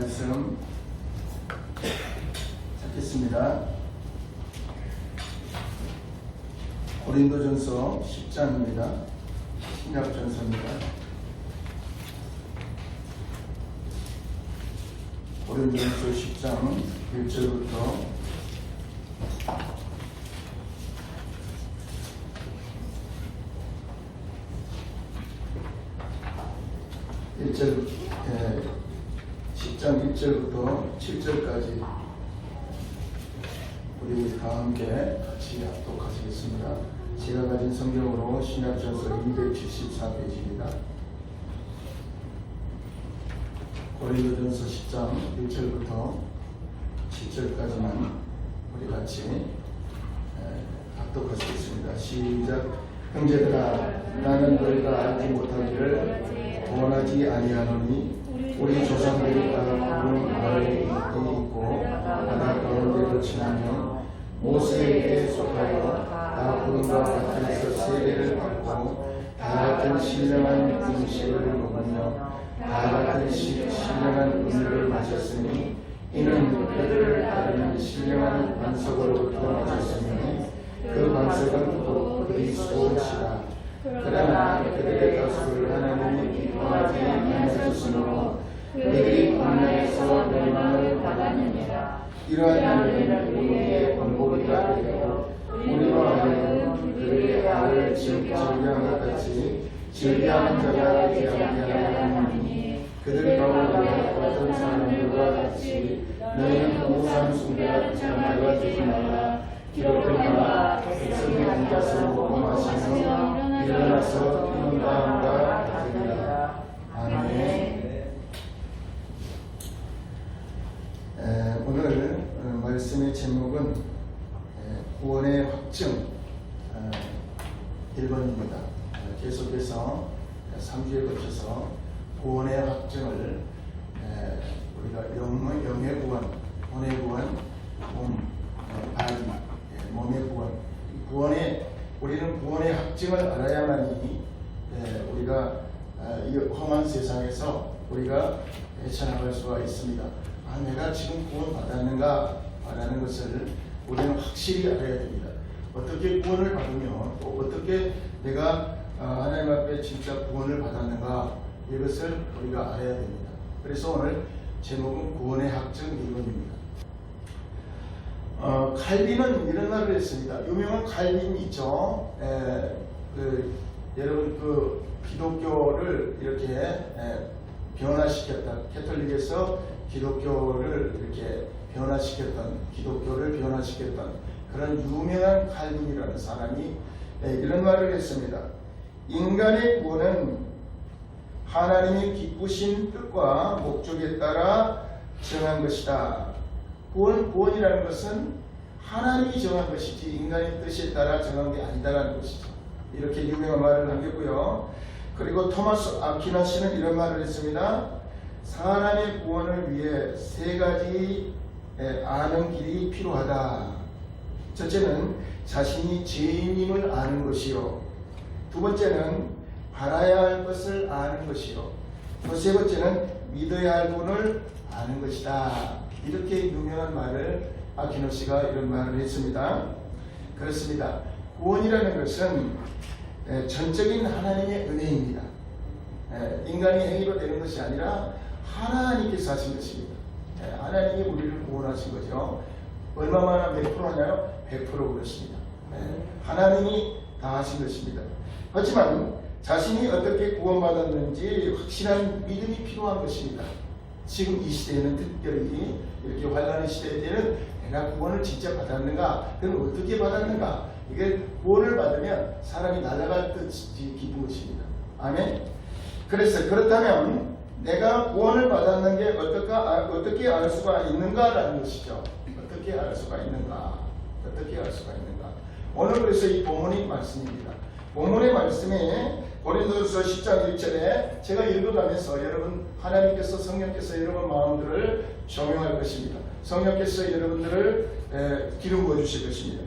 말씀 찾겠습니다. 고린도전서 10장입니다. 신약전서입니다. 고린도전서 10장 1절부터 10장 1절부터 7절까지 우리 다 함께 같이 합독하시겠습니다. 제가 가진 성경으로 신약전서 274페이지입니다. 고린도전서 10장 1절부터 7절까지만 우리 같이 합독하시겠습니다. 시작. 형제들아, 나는 너희가 알지 못하기를 원하지 아니하노니 우리 조상들이 다 구름 아래에 있고 바다 가운데로 지나며 모세에게 속하여 다 구름과 같은 세례를 받고 다 같은 신령한 음식을 먹으며 다 같은 신령한 음료를 마셨으니 이는 그들을 따르는 신령한 반석으로부터 마셨으니 그 반석은 곧 그리스도시라. 그러나 그들의 다수를 하나님이 기뻐하지 않으셨으므로 그들이 광야에서 멸망을 받았느니라. 이러한 일은 우리의 번복이라 되고 우리와 하여금 그들의 알을 즐겨한 것 같이 즐겨하는 자가 되지 않게 하나님이 그들 가운데 어떤 사람들과 같이 너희는 우상 숭배가 자마가 되지 말라. 기록되나 백성이 앉아서 먹고 마시며 일어나서 인다함과 같으리라. 아멘. 오늘 말씀의 제목은 구원의 확증 1번입니다. 계속해서 3주에 거쳐서 구원의 확증을 우리가 영의 구원,魂의 구원, 바디, 몸의 구원, 우리는 구원의 확증을 알아야만이 우리가 이 험한 세상에서 우리가 헤쳐나갈 수가 있습니다. 내가 지금 구원 받았는가 라는 것을 우리는 확실히 알아야 됩니다. 어떻게 구원을 받으며 또 어떻게 내가 하나님 앞에 진짜 구원을 받았는가, 이것을 우리가 알아야 됩니다. 그래서 오늘 제목은 구원의 확증 1번입니다. 칼빈은 이런 말을 했습니다. 유명한 칼빈이 있죠. 여러분 기독교를 이렇게 변화시켰다. 캐톨릭에서 기독교를 이렇게 기독교를 변화시켰던 그런 유명한 칼빈이라는 사람이 이런 말을 했습니다. 인간의 구원은 하나님이 기쁘신 뜻과 목적에 따라 정한 것이다. 구원이라는 것은 하나님이 정한 것이지 인간의 뜻에 따라 정한 게 아니다라는 것이죠. 이렇게 유명한 말을 남겼고요. 그리고 토마스 아퀴나스는 이런 말을 했습니다. 사람의 구원을 위해 세 가지 아는 길이 필요하다. 첫째는 자신이 죄인임을 아는 것이요, 두 번째는 바라야 할 것을 아는 것이요, 또 세 번째는 믿어야 할 분을 아는 것이다. 이렇게 유명한 말을 아퀴노스가 이런 말을 했습니다. 그렇습니다. 구원이라는 것은 전적인 하나님의 은혜입니다. 인간의 행위로 되는 것이 아니라 하나님께서 하신 것입니다. 하나님이 우리를 구원하신 거죠. 얼마나 몇 프로 하나요? 100% 그렇습니다. 하나님이 다 하신 것입니다. 하지만 자신이 어떻게 구원받았는지 확실한 믿음이 필요한 것입니다. 지금 이 시대에는 특별히 이렇게 환난의 시대에는 내가 구원을 진짜 받았는가? 그럼 어떻게 받았는가? 이게 구원을 받으면 사람이 날아갈 듯이 기쁜 것입니다. 아멘. 그렇다면 내가 구원을 받았는 게 어떻게 알 수가 있는가라는 것이죠. 어떻게 알 수가 있는가? 오늘 그래서 이 본문의 말씀입니다. 본문의 말씀에 고린도전서 10장 1절에 제가 읽어가면서 여러분, 하나님께서 성령께서 여러분 마음들을 조명할 것입니다. 성령께서 여러분들을 기름 부어 주실 것입니다.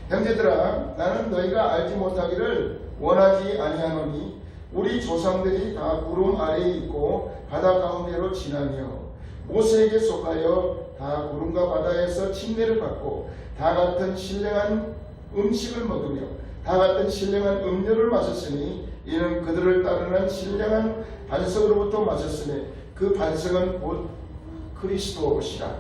형제들아, 나는 너희가 알지 못하기를 원하지 아니하노니 우리 조상들이 다 구름 아래에 있고 바다 가운데로 지나며 모세에게 속하여 다 구름과 바다에서 침례를 받고 다 같은 신령한 음식을 먹으며 다 같은 신령한 음료를 마셨으니 이는 그들을 따르는 신령한 반석으로부터 마셨으니 그 반석은 곧 그리스도시라.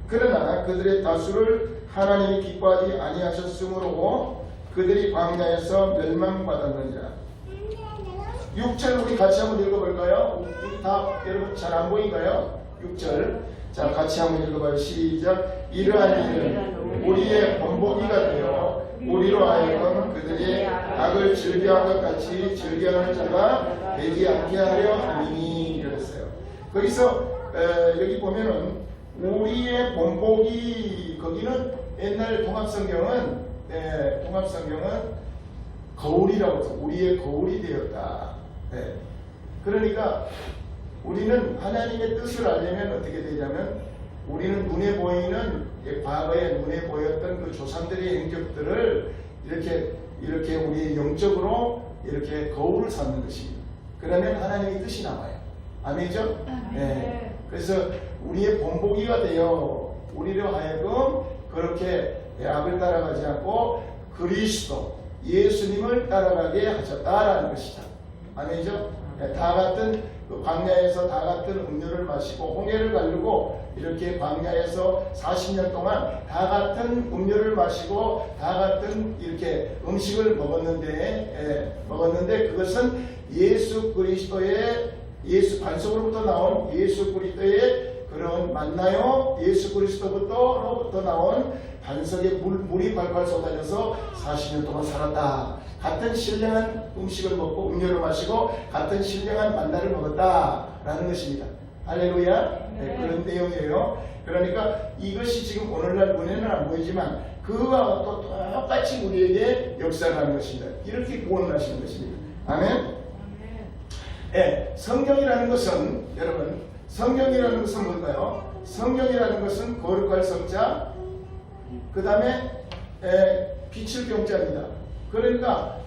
그러나 그들의 다수를 하나님이 기뻐하지 아니하셨으므로 그들이 광야에서 멸망받았느니라. 6절 우리 같이 한번 읽어볼까요? 우리 다 여러분 잘 안 보인가요? 6절 자 같이 한번 읽어봐요. 시작. 이러한 일은 우리의 본보기가 되어 우리로 하여금 그들이 악을 즐겨한 것 같이 즐겨하는 자가 되지 않게 하려 함이니 이랬어요. 거기서 여기 보면은 우리의 본보기 거기는 옛날 통합성경은 거울이라고 해서 우리의 거울이 되었다. 그러니까 우리는 하나님의 뜻을 알려면 어떻게 되냐면 우리는 눈에 보이는 과거에 눈에 보였던 그 조상들의 행적들을 이렇게 우리 영적으로 이렇게 거울을 삼는 것입니다. 그러면 하나님의 뜻이 나와요. 아멘이죠? 네. 그래서 우리의 본보기가 되어 우리로 하여금 그렇게 악을 따라가지 않고 그리스도 예수님을 따라가게 하셨다라는 것이다. 아멘이죠? 다 같은 그 광야에서 다 같은 음료를 마시고 홍해를 가르고 이렇게 광야에서 40년 동안 다 같은 음료를 마시고 다 같은 이렇게 음식을 먹었는데 그것은 예수 그리스도의 예수 반석으로부터 나온 예수 그리스도의 그런 만나요. 예수 그리스도로부터 나온 반석에 물이 발발 쏟아져서 40년 동안 살았다. 같은 신령한 음식을 먹고 음료를 마시고 같은 신령한 만나를 먹었다라는 것입니다. 할렐루야. 네, 그런 내용이에요. 그러니까 이것이 지금 오늘날 눈에는 안 보이지만 그와 또 똑같이 우리에게 역사를 하는 것입니다. 이렇게 구원을 하시는 것입니다. 아멘. 네, 성경이라는 것은 여러분 성경이라는 것은 뭘까요? 성경이라는 것은 거룩할 성자 그 다음에 빛을 경자입니다. 그러니까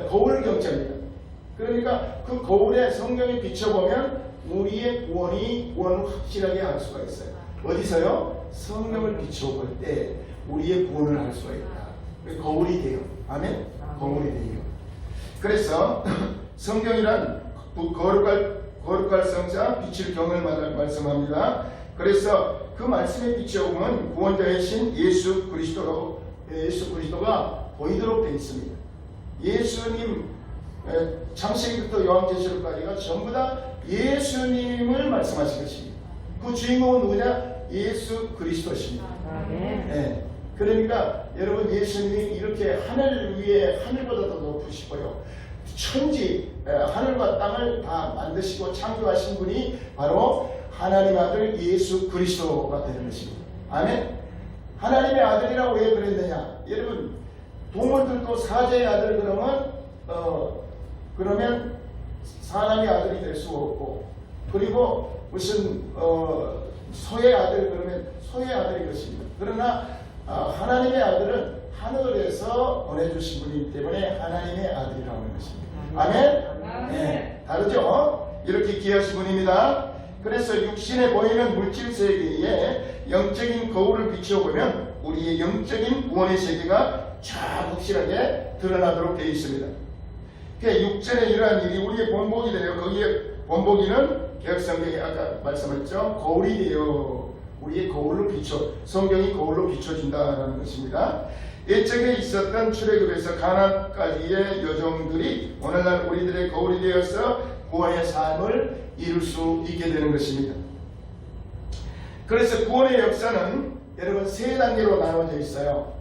거울 경자입니다. 그러니까 그 거울에 성경이 비춰보면 우리의 구원을 확실하게 알 수가 있어요. 어디서요? 성경을 비춰볼 때 우리의 구원을 알 수가 있다. 거울이 돼요. 아멘? 거울이 돼요. 그래서 성경이란 거룩할 성자 빛을 경을 말씀합니다. 그래서 그 말씀에 비춰보면 구원자이신 예수 그리스도가 보이도록 되어 있습니다. 예수님 창세기부터 요한계시록까지가 전부 다 예수님을 말씀하신 것입니다. 그 주인공은 누구냐? 예수 그리스도십니다. 네. 그러니까 여러분 예수님이 이렇게 하늘 위에 하늘보다 더 높으시고요. 천지 하늘과 땅을 다 만드시고 창조하신 분이 바로 하나님의 아들 예수 그리스도가 되는 것입니다. 아멘. 하나님의 아들이라고 왜 그랬느냐? 여러분 동물들도 사자의 아들 그러면 사람의 아들이 될 수 없고 그리고 무슨 소의 아들 그러면 소의 아들이 것입니다. 그러나 하나님의 아들은 하늘에서 보내주신 분이기 때문에 하나님의 아들이라고 하는 것입니다. 아멘? 네, 다르죠? 이렇게 귀하신 분입니다. 그래서 육신에 보이는 물질 세계에 영적인 거울을 비추어보면 우리의 영적인 구원의 세계가 쫙 확실하게 드러나도록 되어 있습니다. 육전에 이러한 일이 우리의 본보기 되어 거기에 본보기는 개혁성경이 아까 말씀했죠. 거울이 되어 우리의 거울로 성경이 거울로 비춰진다는 것입니다. 옛적에 있었던 출애굽에서 가나안까지의 여종들이 오늘날 우리들의 거울이 되어서 구원의 삶을 이룰 수 있게 되는 것입니다. 그래서 구원의 역사는 여러분 세 단계로 나눠져 있어요.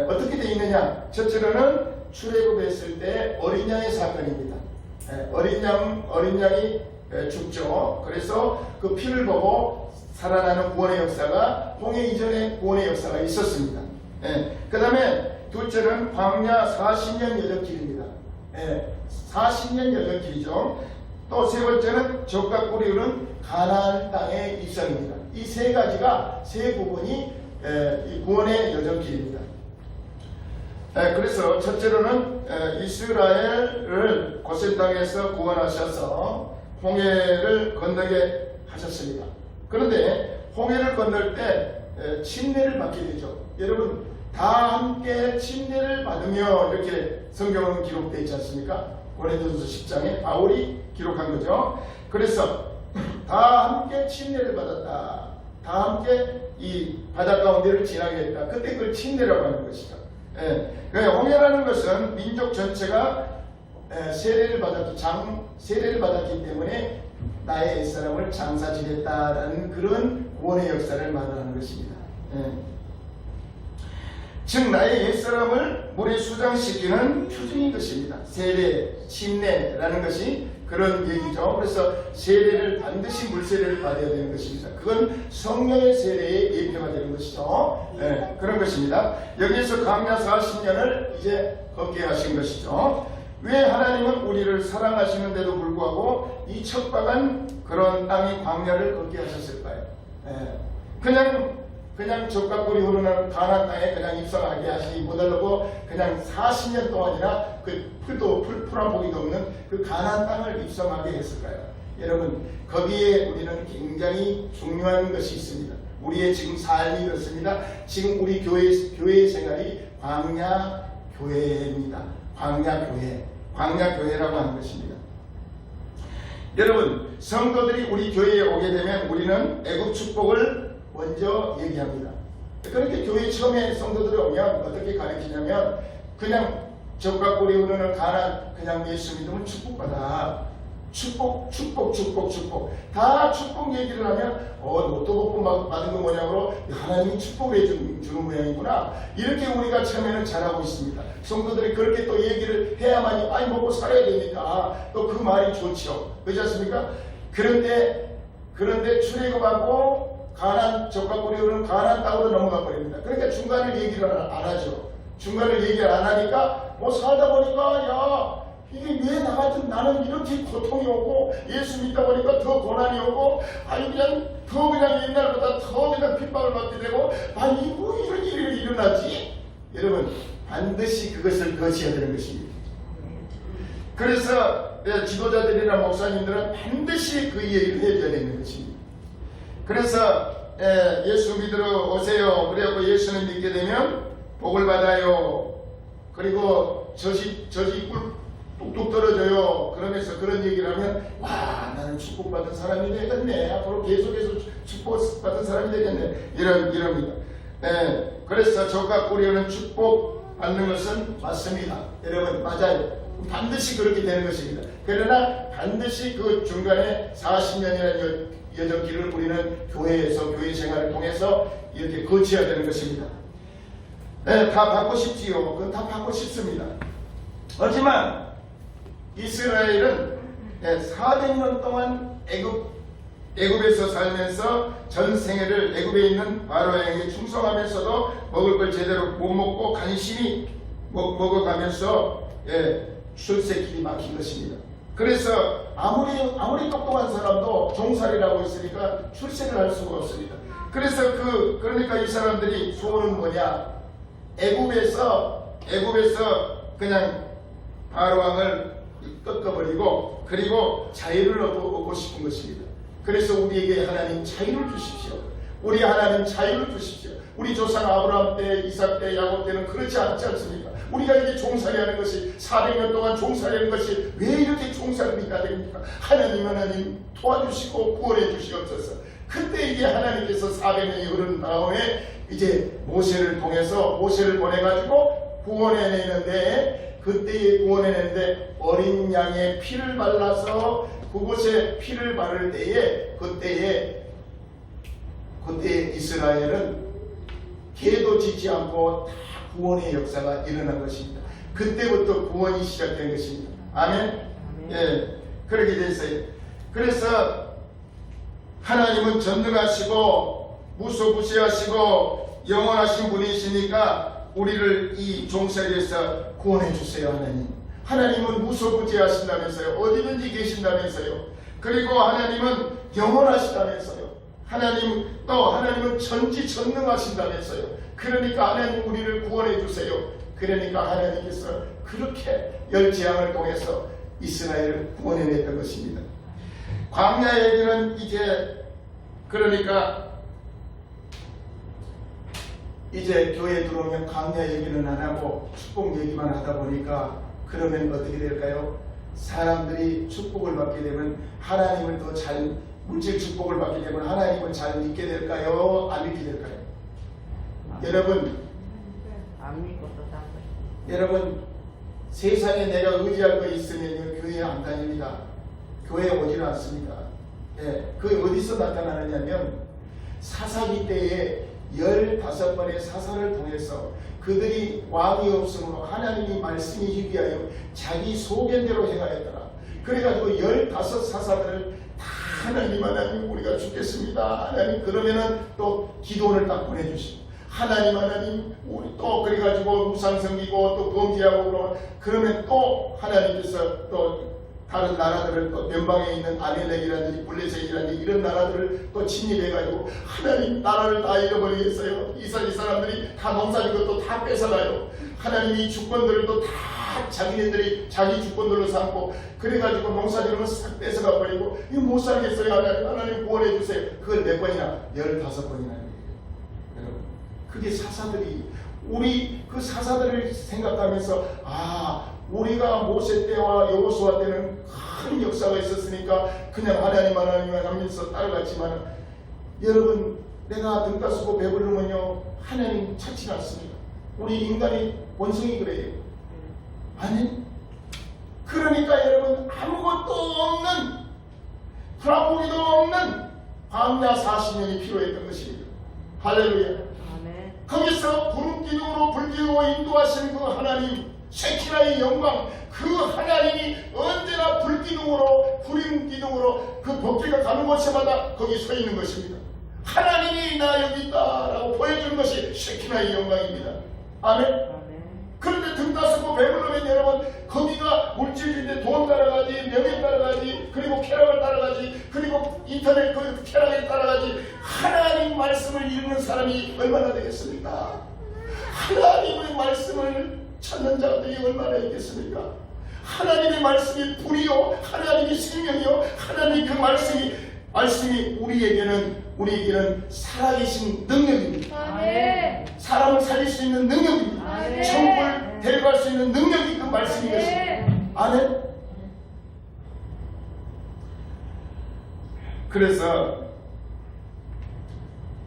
어떻게 되어 있느냐? 첫째로는 출애굽했을 때 어린 양의 사건입니다. 어린 양이 죽죠. 그래서 그 피를 보고 살아나는 구원의 역사가 홍해 이전의 구원의 역사가 있었습니다. 그 다음에 둘째는 광야 40년 여정길입니다. 40년 여정길이죠. 또 세 번째는 적과 꿀이 흐르는 가나안 땅의 입성입니다. 이 세 가지가 세 부분이 이 구원의 여정길입니다. 그래서 첫째로는 이스라엘을 고센 땅에서 구원하셔서 홍해를 건너게 하셨습니다. 그런데 홍해를 건널 때 침례를 받게 되죠. 여러분 다 함께 침례를 받으며 이렇게 성경은 기록되어 있지 않습니까? 고린도전서 10장에 바울이 기록한 거죠. 그래서 다 함께 침례를 받았다. 다 함께 이 바다 가운데를 지나게 했다. 그때 그걸 침례라고 하는 것이죠. 홍해라는 것은 민족 전체가 세례를 받았기 때문에 나의 옛사람을 장사 지냈다라는 그런 구원의 역사를 말하는 것입니다. 즉 나의 옛사람을 물에 수장시키는 표징인 것입니다. 세례, 침례라는 것이 그런 얘기죠. 그래서 세례를 반드시 물세례를 받아야 되는 것입니다. 그건 성령의 세례의 예표가 되는 것이죠. 그런 것입니다. 여기에서 광야 40년을 이제 걷게 하신 것이죠. 왜 하나님은 우리를 사랑하시는데도 불구하고 이 척박한 그런 땅의 광야를 걷게 하셨을까요? 그냥 젖과 꿀이 흐르는 가나안 땅에 그냥 입성하게 하시지 못하려고 그냥 40년 동안이나 그 풀 한 포기도 없는 그 가나안 땅을 입성하게 했을까요? 여러분 거기에 우리는 굉장히 중요한 것이 있습니다. 우리의 지금 삶이 그렇습니다. 지금 우리 교회의 생활이 광야 교회입니다. 광야 교회라고 하는 것입니다. 여러분 성도들이 우리 교회에 오게 되면 우리는 애굽 축복을 먼저 얘기합니다. 그렇게 교회 처음에 성도들이 오면 어떻게 가르치냐면 그냥 젖과 꿀이 흐르는 가나안 그냥 예수 믿으면 축복받아. 축복 다 축복 얘기를 하면 로또 복권 받은 거 뭐냐고 하나님이 축복을 해주는 모양이구나. 이렇게 우리가 처음에는 잘하고 있습니다. 성도들이 그렇게 또 얘기를 해야만이 먹고 살아야 되니까 또 그 말이 좋죠. 그렇지 않습니까? 그런데 출애굽하고 가나안 젖과 꿀이 흐르는 가나안 땅으로 넘어가 버립니다. 그러니까 중간을 얘기를 안 하죠. 중간을 얘기를 안 하니까 살다 보니까 이게 왜 나 같은 나는 이렇게 고통이 오고 예수 믿다 보니까 더 고난이 오고 그냥 옛날보다 더 그냥 핍박을 받게 되고 뭐 이런 일이 일어나지? 여러분 반드시 그것을 거쳐야 되는 것입니다. 그래서 지도자들이나 목사님들은 반드시 그 얘기를 해줘야 되는 것입니다. 그래서 예수 믿으러 오세요. 그래갖고 예수를 믿게 되면 복을 받아요. 그리고 젖이 꿀 뚝뚝 떨어져요. 그러면서 그런 얘기를 하면 나는 축복받은 사람이 되겠네. 앞으로 계속해서 축복받은 사람이 되겠네. 이럽니다. 그래서 젖과 꿀이 흐르는 축복 받는 것은 맞습니다. 여러분 맞아요. 반드시 그렇게 되는 것입니다. 그러나 반드시 그 중간에 40년이라는 여정길을 우리는 교회에서 교회 생활을 통해서 이렇게 거쳐야 되는 것입니다. 다 받고 싶지요. 그건 다 받고 싶습니다. 하지만 이스라엘은 400년 동안 애굽에서 살면서 전 생애를 애굽에 있는 바로에게 충성하면서도 먹을 걸 제대로 못 먹고 간신히 먹어가면서 출세길이 막힌 것입니다. 그래서 아무리 똑똑한 사람도 종살이라고 있으니까 출세를 할 수가 없습니다. 그래서 그러니까 이 사람들이 소원은 뭐냐? 애굽에서 그냥 바로왕을 꺾어버리고 그리고 자유를 얻고 싶은 것입니다. 그래서 우리에게 하나님 자유를 주십시오. 우리 하나님 자유를 주십시오. 우리 조상 아브라함 때, 이삭 때, 야곱 때는 그렇지 않지 않습니까? 우리가 이게 종살이하는 것이 400년 동안 종살이하는 것이 왜 이렇게 종살이가 됩니까? 하나님 도와주시고 구원해 주시옵소서. 그때 이게 하나님께서 400년이 흐른 다음에 이제 모세를 통해서 모세를 보내가지고 구원해내는데 그때에 구원해내는데 어린 양의 피를 발라서 그곳에 피를 바를 때에 그때에 이스라엘은 개도 짓지 않고 다 구원의 역사가 일어난 것입니다. 그때부터 구원이 시작된 것입니다. 아멘? 그렇게 됐어요. 그래서 하나님은 전능하시고 무소부시하시고 영원하신 분이시니까 우리를 이 종살이에서 구원해 주세요. 하나님은 무소부지하신다면서요. 어디든지 계신다면서요. 그리고 하나님은 영원하시다면서요. 하나님은 전지전능하신다면서요. 그러니까 하나님 우리를 구원해 주세요. 그러니까 하나님께서 그렇게 열재앙을 통해서 이스라엘을 구원해냈던 것입니다. 광야 얘기는 이제 그러니까 이제 교회에 들어오면 강야 얘기는 안 하고 축복 얘기만 하다 보니까 그러면 어떻게 될까요? 사람들이 축복을 받게 되면 하나님을 더 잘 물질 축복을 받게 되면 하나님을 잘 믿게 될까요? 안 믿게 될까요? 여러분, 안 믿고도 다 여러분 세상에 내가 의지할 거 있으면 교회에 안 다닙니다. 교회에 오지는 않습니다. 예, 그 어디서 나타나느냐면 사사기 때에 15번의 사사를 통해서 그들이 왕이 없으므로 하나님이 말씀이기 위하여 자기 소견대로 행하였더라. 그래가지고 15사사들을 다 하나님 우리가 죽겠습니다. 하나님 그러면은 또 기도를 딱 보내주시고 하나님 우리 또 그래가지고 우상 섬기고 또 범죄하고 그러면 또 하나님께서 또 다른 나라들을 또 변방에 있는 아멜렉이라든지 블레셋이라든지 이런 나라들을 또 침입해가지고 하나님 나라를 다 잃어버리겠어요. 이 사람들이 다 농사진 것도 다 뺏어가요. 하나님이 주권들을 또 다 자기네들이 자기 주권들로 삼고 그래가지고 농사지는 걸 싹 뺏어가 버리고 이거 못 살겠어요. 하나님 구원해 주세요. 그걸 몇 번이나? 15번이나 여러분 그게 사사들이 우리 그 사사들을 생각하면서 우리가 모세 때와 여호수아 때는 큰 역사가 있었으니까 그냥 하나님만 하면서 따라갔지만 여러분 내가 등가 쓰고 배부르면요 하나님 찾지 않습니다. 우리 인간이 원성이 그래요. 아니 그러니까 여러분 아무것도 없는 프라포기도 없는 광야 40년이 필요했던 것입니다. 할렐루야. 아멘. 거기서 구름기둥으로 불기둥으로 인도하시는 그 하나님 쉐키나의 영광 그 하나님이 언제나 불기둥으로 구름기둥으로 그 법궤가 가는 곳마다 거기 서 있는 것입니다. 하나님이 나 여기 있다라고 보여주는 것이 쉐키나의 영광입니다. 아멘. 그런데 등 따스고 배부르면 여러분 거기가 물질인데 돈 따라가지 명예 따라가지 그리고 쾌락을 따라가지 그리고 인터넷 그 쾌락에 따라가지 하나님 말씀을 읽는 사람이 얼마나 되겠습니까? 하나님의 말씀을 찾는 자들이 얼마나 있겠습니까? 하나님의 말씀이 불이요 하나님이 생명이요 하나님 그 말씀이 우리에게는 살아계신 능력입니다. 아멘. 사람을 살릴 수 있는 능력입니다. 아멘. 천국을 데려갈 수 있는 능력이 그 말씀인 것입니다. 아멘.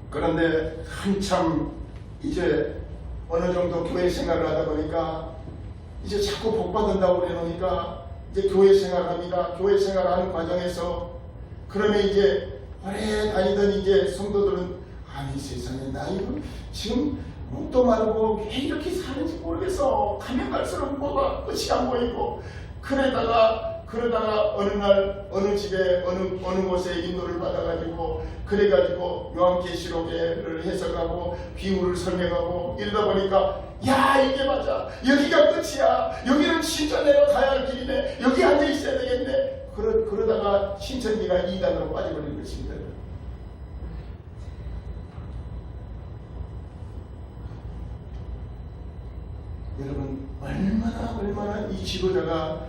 그런데 한참 이제 어느 정도 교회 생활을 하다 보니까 이제 자꾸 복 받는다고 그래 놓으니까 이제 교회 생활합니다. 교회 생활하는 과정에서 그러면 이제 오래 다니던 이제 성도들은 아니 세상에 나 이거 지금 목도 마르고 왜 이렇게 사는지 모르겠어. 가면 갈수록 뭐가 끝이 안 보이고 그러다가 어느 날 어느 집에 어느 곳에 인도를 받아가지고 그래가지고 요한계시록을 해석하고 비유를 설명하고 이러다 보니까 야 이게 맞아 여기가 끝이야 여기는 진짜 내가 가야 할 길이네 여기 앉아 있어야 되겠네 그러다가 신천지가 이단으로 빠져버린 것입니다. 여러분 얼마나 이 지도자가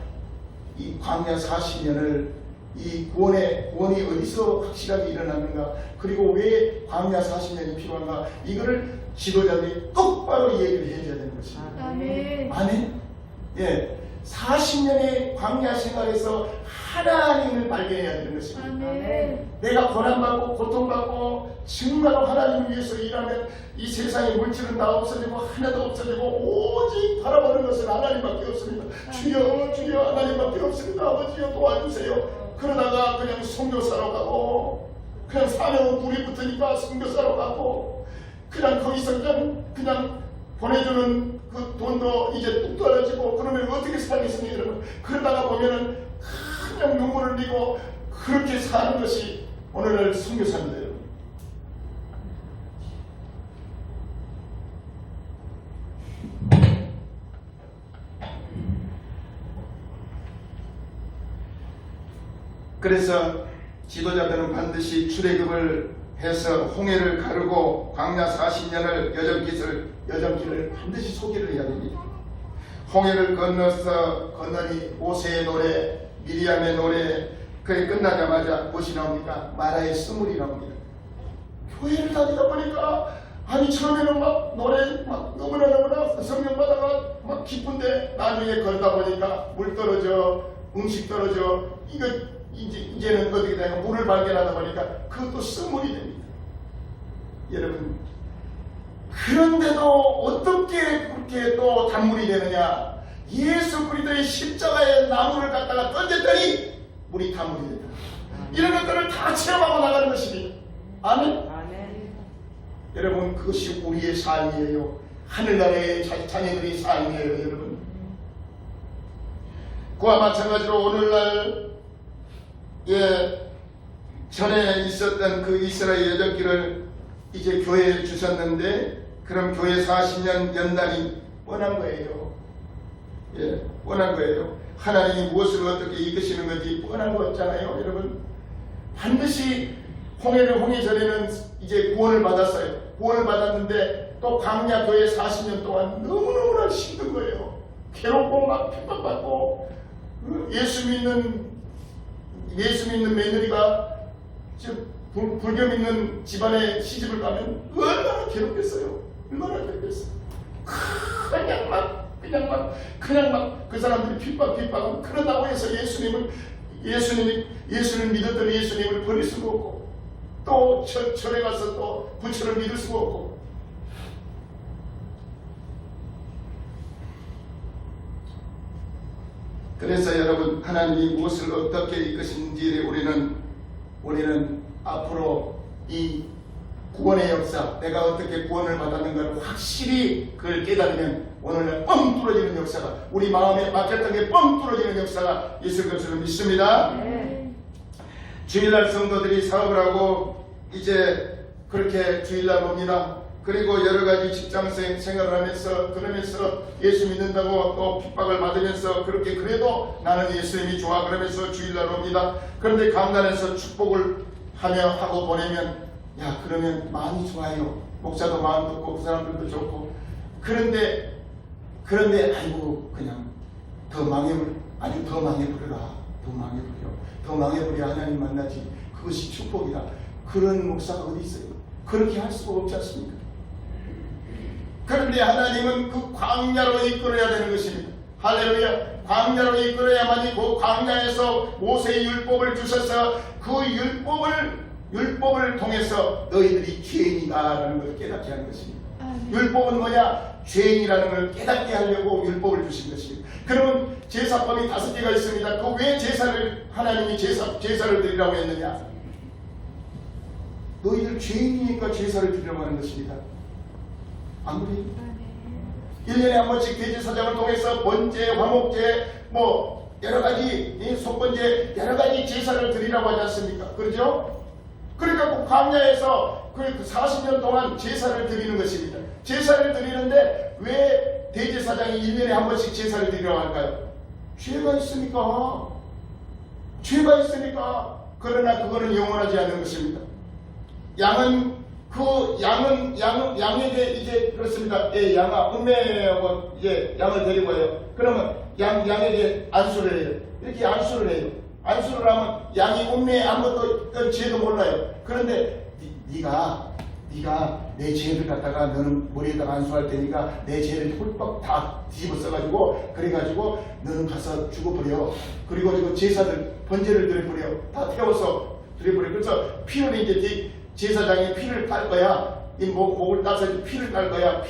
이 광야 40년을 이 구원이 어디서 확실하게 일어났는가 그리고 왜 광야 40년이 필요한가 이거를 지도자들이 똑바로 얘기를 해줘야 되는 것입니다. 아멘. 아멘. 예, 40년의 광야 생활에서 하나님을 발견해야 되는 것입니다. 아멘. 내가 고난받고 고통받고 정말로 하나님을 위해서 일하면 이 세상의 물질은 다 없어지고 하나도 없어지고 오직 바라보는 것은 하나님밖에 없습니다. 주여 하나님밖에 없습니다. 아버지여 도와주세요. 그러다가 그냥 선교사로 가고 그냥 사명은 불이 붙으니까 선교사로 가고 그냥 거기서 그냥 보내주는 그 돈도 이제 뚝 떨어지고 그러면 어떻게 살겠습니까 여러분. 그러다가 보면은 그냥 눈물을 흘리고 그렇게 사는 것이 오늘날 선교사입니다 여러분. 그래서 지도자들은 반드시 출애굽을 해서 홍해를 가르고 광야 40년을 여정길을 반드시 소개를 해야 됩니다. 홍해를 건너니 모세의 노래, 미리암의 노래, 그게 끝나자마자 무엇이 나옵니까? 마라의 스물이 나옵니다. 교회를 다니다 보니까 아니 처음에는 막 노래 막 너무나 성령 받아가 막 기쁜데 나중에 걸다 보니까 물 떨어져 음식 떨어져 이거 이제는 어떻게 되냐 물을 발견하다 보니까 그것도 쓴물이 됩니다. 여러분 그런데도 어떻게 그렇게 또 단물이 되느냐? 예수 그리스도의 십자가에 나무를 갖다가 던졌더니 물이 단물이 된다. 이런 것들을 다 체험하고 나가는 것입니다. 아멘. 아멘. 여러분 그것이 우리의 삶이에요. 하늘나라의 자녀들의 삶이에요. 여러분 그와 마찬가지로 오늘날 전에 있었던 그 이스라엘 여정길을 이제 교회에 주셨는데 그럼 교회 40년 연단이 뻔한 거예요. 뻔한 거예요. 하나님이 무엇을 어떻게 이끄시는 건지 뻔한 거였잖아요. 여러분 반드시 홍해 전에는 이제 구원을 받았어요. 구원을 받았는데 또 광야 교회 40년 동안 너무너무나 힘든 거예요. 괴롭고 막 핍박받고 예수 믿는 며느리가 불교 믿는 집안에 시집을 가면 얼마나 괴롭겠어요. 얼마나 괴롭겠어요. 그냥 막 그 사람들이 핍박은 그러다고 해서 예수님을 믿었던 예수님을 버릴 수가 없고 또 절에 가서 또 부처를 믿을 수가 없고 그래서 여러분 하나님이 무엇을 어떻게 이끄신지 우리는 앞으로 이 구원의 역사 내가 어떻게 구원을 받았는가를 확실히 그걸 깨달으면 오늘날 뻥 뚫어지는 역사가 우리 마음에 막혔던 게 뻥 뚫어지는 역사가 있을 것으로 믿습니다. 주일날 성도들이 사업을 하고 이제 그렇게 주일날 옵니다. 그리고 여러가지 직장 생활을 하면서 그러면서 예수 믿는다고 또 핍박을 받으면서 그렇게 그래도 나는 예수님이 좋아 그러면서 주일날 옵니다. 그런데 강단에서 축복을 하고 보내면 그러면 마음이 좋아요. 목사도 마음 좋고 그 사람들도 좋고 그런데 아이고 그냥 더 망해버려라. 더 망해버려 하나님 만나지. 그것이 축복이다. 그런 목사가 어디 있어요? 그렇게 할 수가 없지 않습니까? 그런데 하나님은 그 광야로 이끌어야 되는 것입니다. 할렐루야. 광야로 이끌어야만이 그 광야에서 모세의 율법을 주셔서 그 율법을 통해서 너희들이 죄인이다라는 것을 깨닫게 하는 것입니다. 율법은 뭐냐? 죄인이라는 걸 깨닫게 하려고 율법을 주신 것입니다. 그러면 제사법이 5개가 있습니다. 그 왜 하나님이 제사를 드리라고 했느냐? 너희들 죄인이니까 제사를 드리라고 하는 것입니다. 안 그래요? 1년에 한 번씩 대제사장을 통해서 번제, 화목제, 여러가지 속번제 여러가지 제사를 드리라고 하지 않습니까? 그렇죠? 그러니까 그 광야에서 그 40년 동안 제사를 드리는 것입니다. 제사를 드리는데 왜 대제사장이 1년에 한 번씩 제사를 드리라고 할까요? 죄가 있으니까. 그러나 그거는 영원하지 않은 것입니다. 양에게 이제 그렇습니다. 양아, 음매하고 양을 데리고 와요. 그러면 양에게 안수를 해요. 이렇게 안수를 해요. 안수를 하면 양이 음매에 아무것도 죄도 몰라요. 그런데 네가 내 죄를 갖다가 너는 머리에다가 안수할 테니까 내 죄를 홀뻑 다 뒤집어 써가지고 그래가지고 너는 가서 죽어버려. 그리고 지금 제사들 번제를 드려버려. 다 태워서 드려버려. 그래서 피를 이제 제사장이 피를 깔 거야. 이 목을 따서 피를 깔 거야.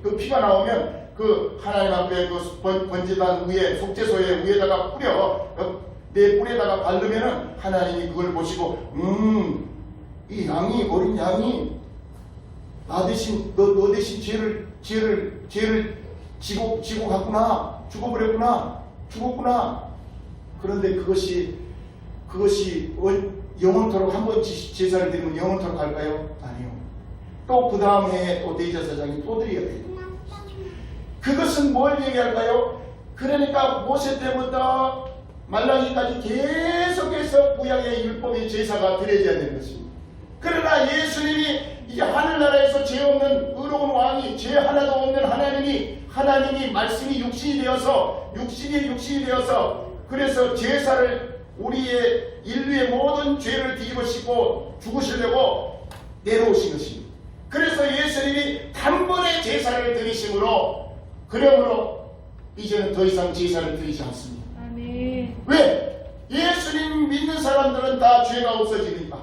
그 피가 나오면 그 하나님 앞에 그 번제단 위에 속죄소에 위에다가 뿌려. 내 뿔에다가 바르면은 하나님이 그걸 보시고 이 양이 어린 양이 나 대신 너 대신 죄를 지고 갔구나. 죽었구나. 그런데 그것이 영원토록 한 번 제사를 드리면 영원토록 갈까요? 아니요. 또 그 다음 해에 또 대제사장이 또 드려야 돼요. 그것은 뭘 얘기할까요? 그러니까 모세 때부터 말라기까지 계속해서 구약의 율법의 제사가 드려져야 되는 것입니다. 그러나 예수님이 이제 하늘나라에서 죄 없는 의로운 왕이 죄 하나도 없는 하나님이 말씀이 육신이 되어서 그래서 제사를 우리의 인류의 모든 죄를 뒤집어 씌고 죽으시려고 내려오신 것입니다. 그래서 예수님이 단번에 제사를 드리심으로 그러므로 이제는 더 이상 제사를 드리지 않습니다. 아멘. 왜? 예수님 믿는 사람들은 다 죄가 없어지니까.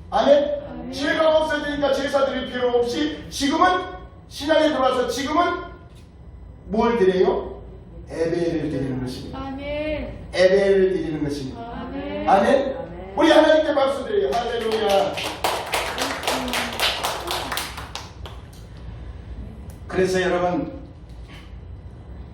아멘? 아멘. 죄가 없어지니까 제사 드릴 필요 없이 지금은 신앙에 들어와서 지금은 뭘 드려요? 예배를 드리는 것입니다. 아멘. 예배를 드리는 것입니다. 아멘. 아멘? 우리 하나님께 박수 드려요. 할렐루야. 그래서 여러분,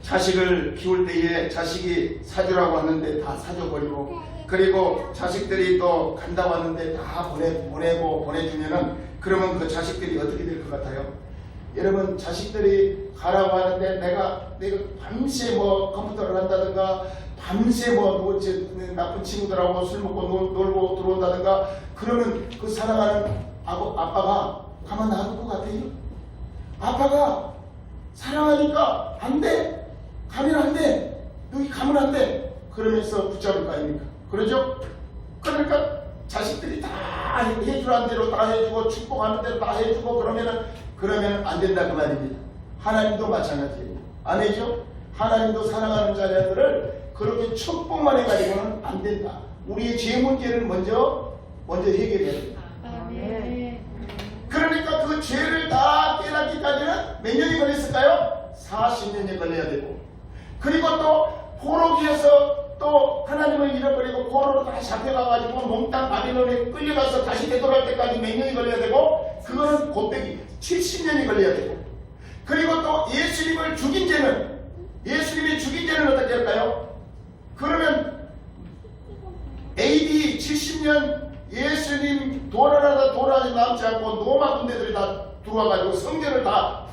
자식을 키울 때에 자식이 사주라고 하는데 다 사줘버리고, 그리고 자식들이 또 간다고 하는데 다 보내주면은, 그러면 그 자식들이 어떻게 될 것 같아요? 여러분, 자식들이 가라고 하는데 내가 밤새 뭐 컴퓨터를 한다든가, 밤새 뭐 나쁜 친구들하고 술 먹고 놀고 들어온다든가, 그러면 그 사랑하는 아빠가 가만 놔둘 것 같아요? 아빠가 사랑하니까 안 돼. 가면 안 돼. 여기 가면 안 돼. 그러면서 붙잡을 거 아닙니까? 그러죠? 그러니까 자식들이 다 해주라는 대로 다 해주고 축복하는 대로 다 해주고 그러면 안 된다 그 말입니다. 하나님도 마찬가지예요. 아니죠? 하나님도 사랑하는 자녀들을 그렇게 축복만 해가지고는 안 된다. 우리의 죄 문제를 먼저 해결해야 된다. 아멘. 그러니까 그 죄를 다 깨닫기까지는 몇 년이 걸렸을까요? 40년이 걸려야 되고, 그리고 또 포로기에서 또 하나님을 잃어버리고 포로로 다시 잡혀가가지고 몽땅 바빌론에 끌려가서 다시 되돌아올 때까지 몇 년이 걸려야 되고, 그거는 곱빼기 70년이 걸려야 되고, 그리고 또 예수님이 죽인 죄는 어떻게 할까요? 그러면 AD 70년 예수님 돌아다니 남지 않고 로마 군대들이 다 들어와가지고 성전을 다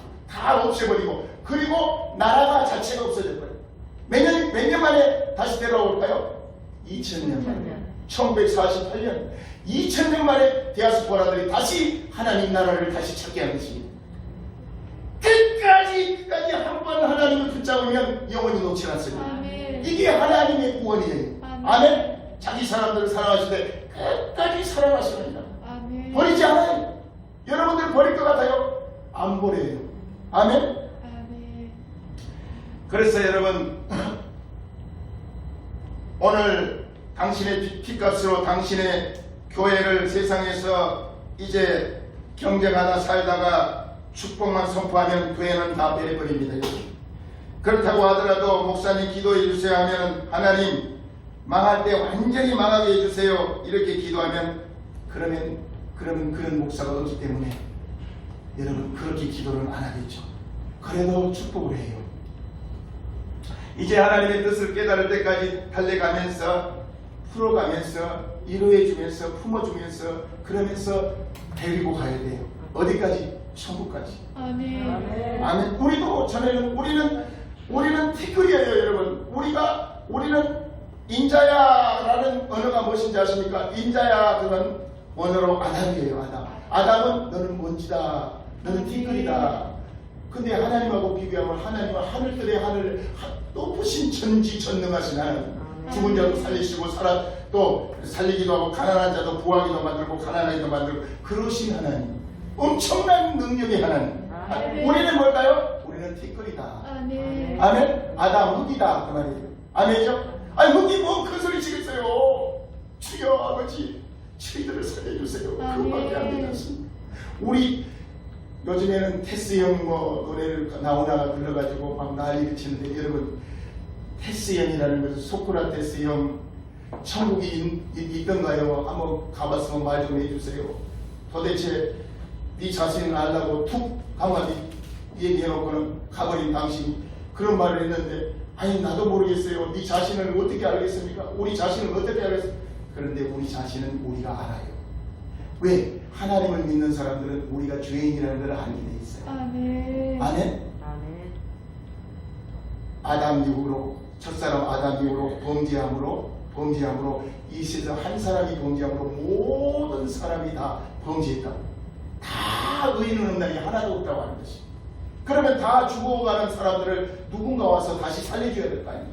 없애버리고, 그리고 나라가 자체가 없어질 거예요. 몇 년 만에 다시 되돌아올까요? 2000년 만에. 1948년. 2000년 만에 디아스포라들이 다시 하나님 나라를 다시 찾게 한 것입니다. 끝까지 한 번 하나님을 붙잡으면 영원히 놓지 않습니다. 아멘. 이게 하나님의 구원이에요. 아멘. 자기 사람들을 사랑하실 때 끝까지 사랑하십니다. 아멘. 버리지 않아요. 여러분들 버릴 것 같아요? 안 버려요. 아멘. 아멘. 그래서 여러분, 오늘 당신의 피값으로 당신의 교회를 세상에서 이제 경쟁하다 살다가 축복만 선포하면 교회는 다 베려버립니다. 그렇다고 하더라도 목사님 기도해 주세요 하면 하나님 망할 때 완전히 망하게 해주세요 이렇게 기도하면 그러면 그런 목사가 없기 때문에 여러분 그렇게 기도를 안 하겠죠. 그래도 축복을 해요. 이제 하나님의 뜻을 깨달을 때까지 달려가면서 풀어가면서 위로해주면서 품어주면서 그러면서 데리고 가야 돼요. 어디까지? 천국까지. 아멘. 아멘. 우리도 전에는 우리는 티끌이에요, 여러분. 우리는 인자야라는 언어가 무엇인지 아십니까? 인자야 그런 언어로 아담이에요. 아담은 너는 먼지다. 너는 티끌이다. 근데 하나님하고 비교하면 하나님은 하늘들의 하늘 높으신 전지전능하신 하나님. 죽은 자도 살리시고 또 살리기도 하고 가난한 자도 부하기도 만들고 가난하기도 만들고 그러신 하나님. 엄청난 능력의 하나님. 우리는 뭘까요? 우리는 티끌이다. 아멘. 아멘? 아담 흙이다 그 말이에요. 아멘이죠? 아니 흙이 뭐 큰 소리 치겠어요. 주여 아버지 저희들을 살려주세요. 그거밖에 안 되지 않습니까? 우리 요즘에는 테스 형 노래를 나오다가 불러가지고 막 난리를 치는데 여러분 테스 형이라는 것은 소크라테스 형 천국이 있던가요? 한번 가봤으면 말 좀 해주세요. 도대체 네 자신을 알라고 툭 한마디 얘기해놓고는 가버린 당신이 그런 말을 했는데 아니 나도 모르겠어요. 네 자신을 어떻게 알겠습니까? 우리 자신을 어떻게 알겠습니까? 그런데 우리 자신은 우리가 알아요. 왜? 하나님을 믿는 사람들은 우리가 죄인이라는 걸 알게 돼 있어요. 아멘. 아멘? 아멘. 아담 이후로 첫사람 아담 이후로 범죄함으로 이 세상 한 사람이 범죄함으로 모든 사람이 다 범죄했다고. 다 의인은 없는 날이 하나도 없다고 하는 것이. 그러면 다 죽어가는 사람들을 누군가 와서 다시 살려줘야 될 거 아니에요.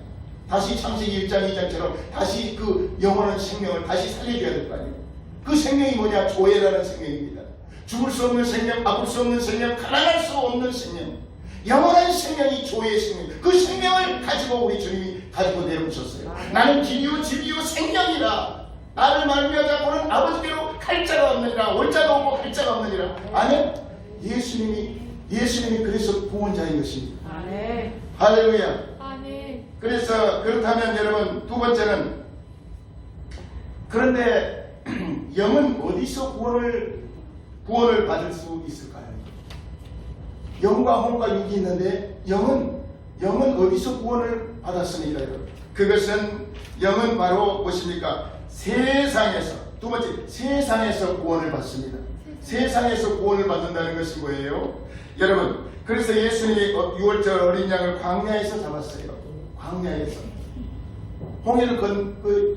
다시 창세기 1장 2장처럼 다시 그 영원한 생명을 다시 살려줘야 될 거 아니에요. 그 생명이 뭐냐? 교회라는 생명입니다. 죽을 수 없는 생명, 아플 수 없는 생명, 가난할 수 없는 생명, 영원한 생명이 조의 생명. 그 생명을 가지고 우리 주님이 가지고 내려오셨어요. 나는 길이요 진리요 생명이라. 나를 말미암아서는 아버지께로 갈 자가 없느니라. 올 자도 없고 갈 자가 없느니라. 아멘. 예수님이 그래서 구원자인 것입니다. 아멘. 할렐루야. 아멘. 그래서 그렇다면 여러분, 두 번째는, 그런데 영은 어디서 구원을 받을 수 있을까요? 영과 혼과 육이 있는데 영은 어디서 구원을 받았습니까, 여러분? 그것은 영은 바로 무엇입니까? 세상에서, 두 번째, 세상에서 구원을 받습니다. 세상에서 구원을 받는다는 것이 뭐예요? 여러분, 그래서 예수님이 6월절 어린 양을 광야에서 잡았어요. 광야에서. 홍해를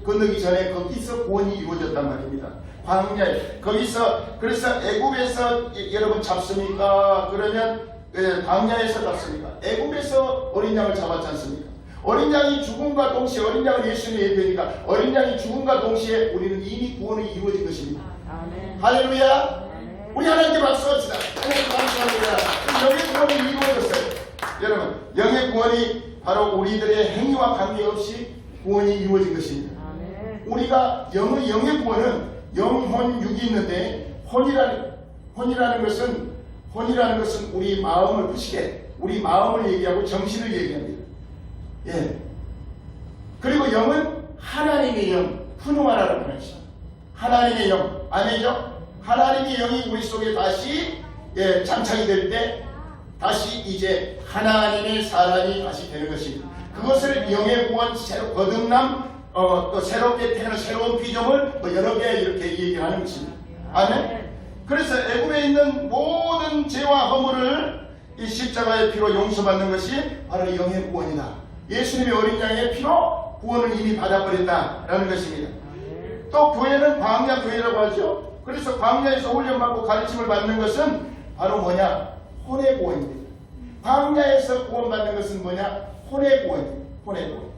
건너기 전에 거기서 구원이 이루어졌단 말입니다. 광야에. 거기서, 그래서 애굽에서 여러분 잡습니까? 그러면 광야에서 잡습니까? 애굽에서 어린 양을 잡았지 않습니까? 어린 양이 죽음과 동시에, 어린 양은 예수님의 예배니까 어린 양이 죽음과 동시에 우리는 이미 구원이 이루어진 것입니다. 아멘. 할렐루야. 우리 하나님께 박수합시다. 하나님 감사합니다. 영의 구원이 이루어졌어요. 여러분, 영의 구원이 바로 우리들의 행위와 관계없이 구원이 이루어진 것입니다. 아멘. 우리가 영의 구원은 영혼 육이 있는데, 혼이라는 것은 우리 마음을 부시게, 우리 마음을 얘기하고 정신을 얘기합니다. 예. 그리고 영은 하나님의 영, 푸누마라는 것입니다. 하나님의 영, 아멘이죠? 하나님의 영이 우리 속에 다시 장착이 될 때 다시 이제 하나님의 사람이 다시 되는 것입니다. 그것을 영의 구원, 거듭남, 또 새롭게 태어난 새로운 피조물, 여러 개 이렇게 얘기하는 것입니다. 아멘. 그래서 애굽에 있는 모든 죄와 허물을 이 십자가의 피로 용서받는 것이 바로 영의 구원이다. 예수님의 어린 양의 피로 구원을 이미 받아버렸다라는 것입니다. 또 교회는 광야 교회라고 하죠. 그래서 광야에서 훈련받고 가르침을 받는 것은 바로 뭐냐? 혼의 구원입니다. 광야에서 구원받는 것은 뭐냐? 혼의 구원입니다. 혼의 구원.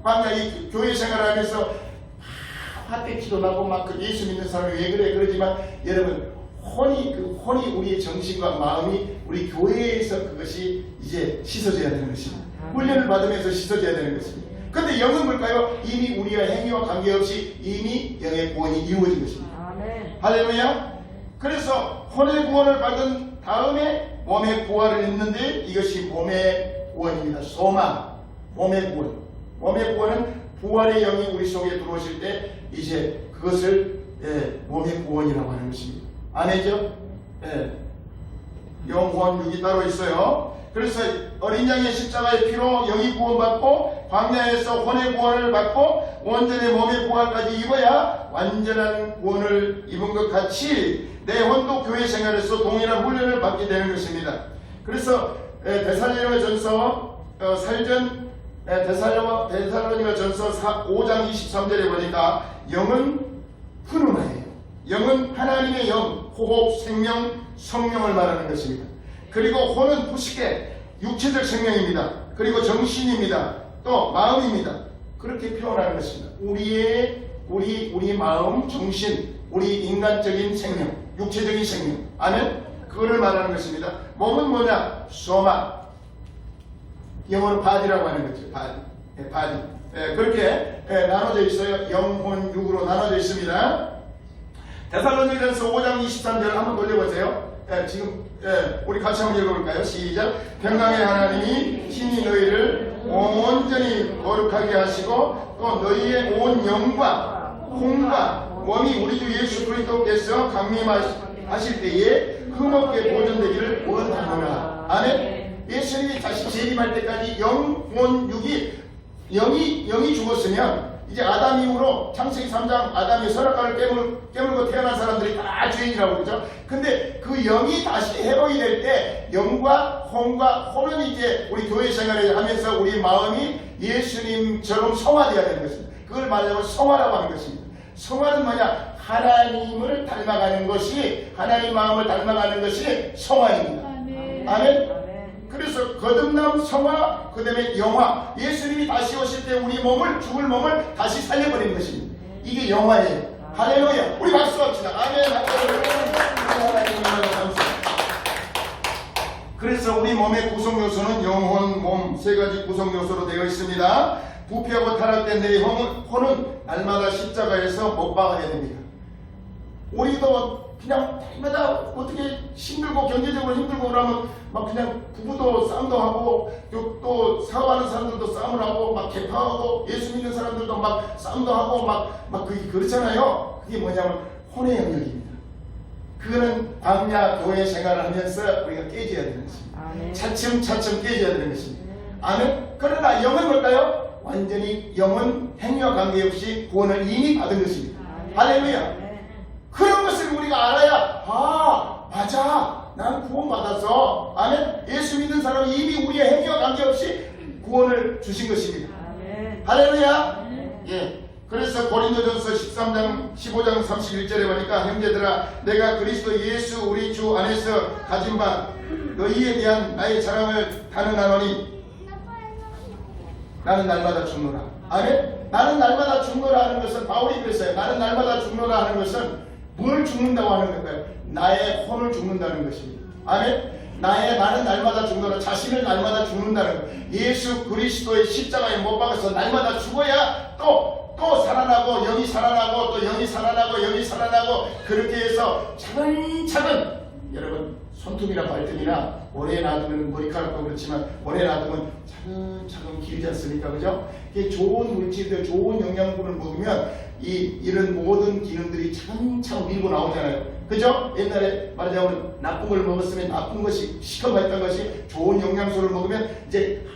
광야 이 교회 생활하면서 화때 기도나고 막 예수 믿는 사람이 왜 그래 그러지만, 여러분, 혼이 우리의 정신과 마음이 우리 교회에서 그것이 이제 씻어져야 되는 것입니다. 훈련을 받으면서 씻어져야 되는 것입니다. 그런데 영은 뭘까요? 이미 우리가 행위와 관계없이 이미 영의 구원이 이루어진 것입니다. 아멘. 할렐루야. 그래서 혼의 구원을 받은 다음에 몸의 부활을 했는데, 이것이 몸의 구원입니다. 소마, 몸의 구원. 몸의 구원은 부활의 영이 우리 속에 들어오실 때 이제 그것을 몸의 구원이라고 하는 것입니다. 아멘이죠? 영혼 육이 따로 있어요. 그래서 어린 양의 십자가의 피로 영이 구원받고 광야에서 혼의 구원을 받고 온전히 몸의 부활까지 입어야 완전한 구원을 입은 것 같이 내 혼도 교회 생활에서 동일한 훈련을 받게 되는 것입니다. 그래서 데살로니가 전서 데살로니가 전서 5장 23절에 보니까 영은 푸누마예요. 영은 하나님의 영, 호흡, 생명, 성령을 말하는 것입니다. 그리고 혼은 부식의 육체적 생명입니다. 그리고 정신입니다. 또 마음입니다. 그렇게 표현하는 것입니다. 우리 마음, 정신, 우리 인간적인 생명, 육체적인 생명. 아멘? 그거를 말하는 것입니다. 몸은 뭐냐? 소마. 영어로 바디라고 하는 거죠. 바디. 그렇게 나눠져 있어요. 영혼, 육으로 나눠져 있습니다. 데살로니가전서 5장 23절 한번 돌려보세요. 지금 우리 같이 한번 읽어볼까요? 시작. 평강의 하나님이 친히 너희를 온전히 거룩하게 하시고 또 너희의 온 영과 혼과 몸이 우리 주 예수 그리스도께서 강림하실 때에 흠없게 보존되기를 원하노라. 아멘. 예수님이 다시 재림할 때까지 영혼 육이 영이 죽었으면 이제 아담 이후로 창세기 3장 아담이 선악과를 깨물고 태어난 사람들이 다 죄인이라고 그러죠. 근데 그 영이 다시 회복이 될 때 영과 혼은 이제 우리 교회 생활을 하면서 우리 마음이 예수님처럼 성화되어야 되는 것입니다. 그걸 말하자면 성화라고 하는 것입니다. 성화는 뭐냐? 하나님을 닮아가는 것이, 하나님 마음을 닮아가는 것이 성화입니다. 아멘. 그래서 거듭남, 성화, 그 다음에 영화. 예수님이 다시 오실 때 우리 몸을, 죽을 몸을 다시 살려버리는 것입니다. 이게 영화예요. 할렐루야. 우리 박수합시다. 아멘. 할렐루야. 하나님 감사합니다. 그래서 우리 몸의 구성 요소는 영혼, 몸 세 가지 구성 요소로 되어 있습니다. 부패하고 타락된 내 혼은 날마다 십자가에서 못 박아야 됩니다. 우리도 그냥 날마다 어떻게 힘들고 경제적으로 힘들고 그러면 막 그냥 부부도 싸움도 하고 또 사업하는 사람들도 싸움을 하고 막 개파하고 예수 믿는 사람들도 막 싸움도 하고 막 그렇잖아요. 그게 뭐냐면 혼의 영역입니다. 그거는 광야 교회 생활을 하면서 우리가 깨져야 되는 것입니다. 아멘. 차츰차츰 깨져야 되는 것입니다. 아멘. 그러나 영은 뭘까요? 완전히 영은 행위와 관계없이 구원을 이미 받은 것입니다. 할렐루야. 아멘. 그런 것을 우리가 알아야 맞아, 난 구원받았어. 아멘. 예수 믿는 사람은 이미 우리의 행위와 관계없이 구원을 주신 것입니다. 아멘. 할렐루야. 예. 그래서 고린도전서 13장 15장 31절에 보니까 형제들아 내가 그리스도 예수 우리 주 안에서 가진 바 너희에 대한 나의 자랑을 단언하노니 나는 날마다 죽노라. 아멘. 나는 날마다 죽노라 하는 것은 바울이 그랬어요. 나는 날마다 죽노라 하는 것은 뭘 죽는다고 하는 건가요? 나의 혼을 죽는다는 것입니다. 아멘. 나는 날마다 죽노라. 자신을 날마다 죽는다는 것. 예수 그리스도의 십자가에 못 박아서 날마다 죽어야 또 살아나고 영이 살아나고 또 영이 살아나고 영이 살아나고 그렇게 해서 차근차근 여러분 손톱이나 발등이나 오래 놔두면 머리카락도 그렇지만 오래 놔두면 차근차근 길지 않습니까? 그죠? 이게 좋은 물질들 좋은 영양분을 먹으면 이런 모든 기능들이 차근차근 밀고 나오잖아요. 그죠? 옛날에 말하자면 나쁜 걸 먹었으면 나쁜 것이 시커멓던 것이 좋은 영양소를 먹으면 이제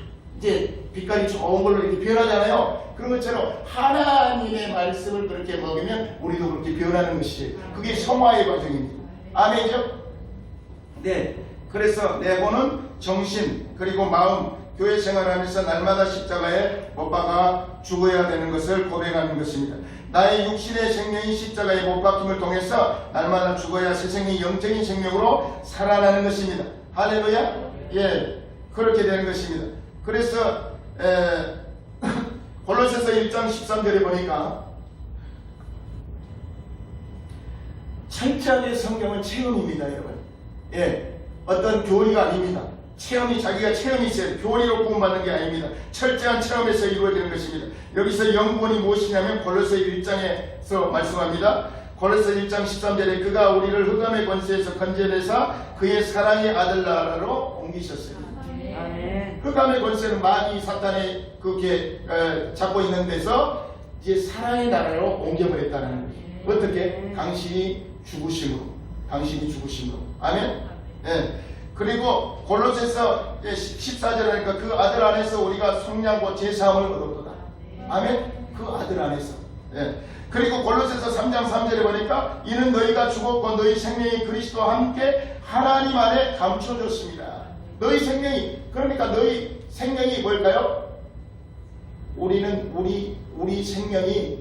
빛깔이 좋은 걸로 이렇게 변하잖아요. 그런 것처럼 하나님의 말씀을 그렇게 먹으면 우리도 그렇게 변하는 것이지. 그게 성화의 과정입니다. 아멘이죠? 네. 그래서 내 혼은 정신 그리고 마음 교회 생활하면서 날마다 십자가에 못 박아 죽어야 되는 것을 고백하는 것입니다. 나의 육신의 생명이 십자가에 못 박힘을 통해서 날마다 죽어야 새 생명이 영적인 생명으로 살아나는 것입니다. 할렐루야. 예, 그렇게 되는 것입니다. 그래서 골로새서 1장 13절에 보니까 철저하게 성경은 체험입니다, 여러분. 예, 어떤 교리가 아닙니다. 자기가 체험이 있어요. 교리로 구원받는 게 아닙니다. 철저한 체험에서 이루어지는 것입니다. 여기서 영구원이 무엇이냐면 골로새 1장에서 말씀합니다. 골로새 1장 13절에 그가 우리를 흑암의 권세에서 건져내사 그의 사랑의 아들 나라로 옮기셨어요. 아멘. 흑암의 권세는 마귀 사탄이 그렇게 잡고 있는 데서 이제 사랑의 나라로 옮겨버렸다는 거예요. 어떻게? 당신이 죽으심으로. 아멘. 예. 그리고 골로새서 14절 하니까 그 아들 안에서 우리가 성량과 제사함을 얻었도다. 아멘. 그 아들 안에서. 예. 그리고 골로새서 3장 3절에 보니까 이는 너희가 죽었고 너희 생명이 그리스도와 함께 하나님 안에 감춰졌습니다. 너희 생명이, 그러니까 너희 생명이 뭘까요? 우리는 우리 생명이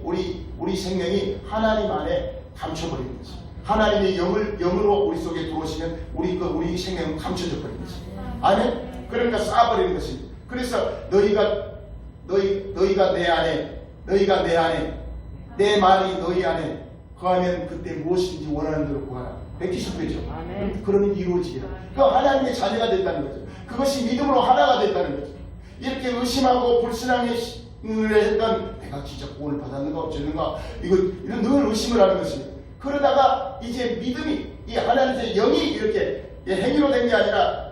하나님 안에 감춰버리는 것입니다. 하나님의 영으로 우리 속에 들어오시면 우리 생명은 감춰져 버리는 것입니다. 아멘. 그러니까 쌓아버리는 것입니다. 그래서 너희가 내 안에 내 말이 너희 안에 거하면 그때 무엇인지 원하는 대로 구하라. 베끼실 거죠. 아멘. 그러면 이루어지게. 그 하나님의 자녀가 된다는 거죠. 그것이 믿음으로 하나가 된다는 거죠. 이렇게 의심하고 불신앙에 했던 내가 진짜 구원을 받았는가 어쩌는가 이런 늘 의심을 하는 것입니다. 그러다가 이제 믿음이 이 하나님의 영이 이렇게 행위로 된 게 아니라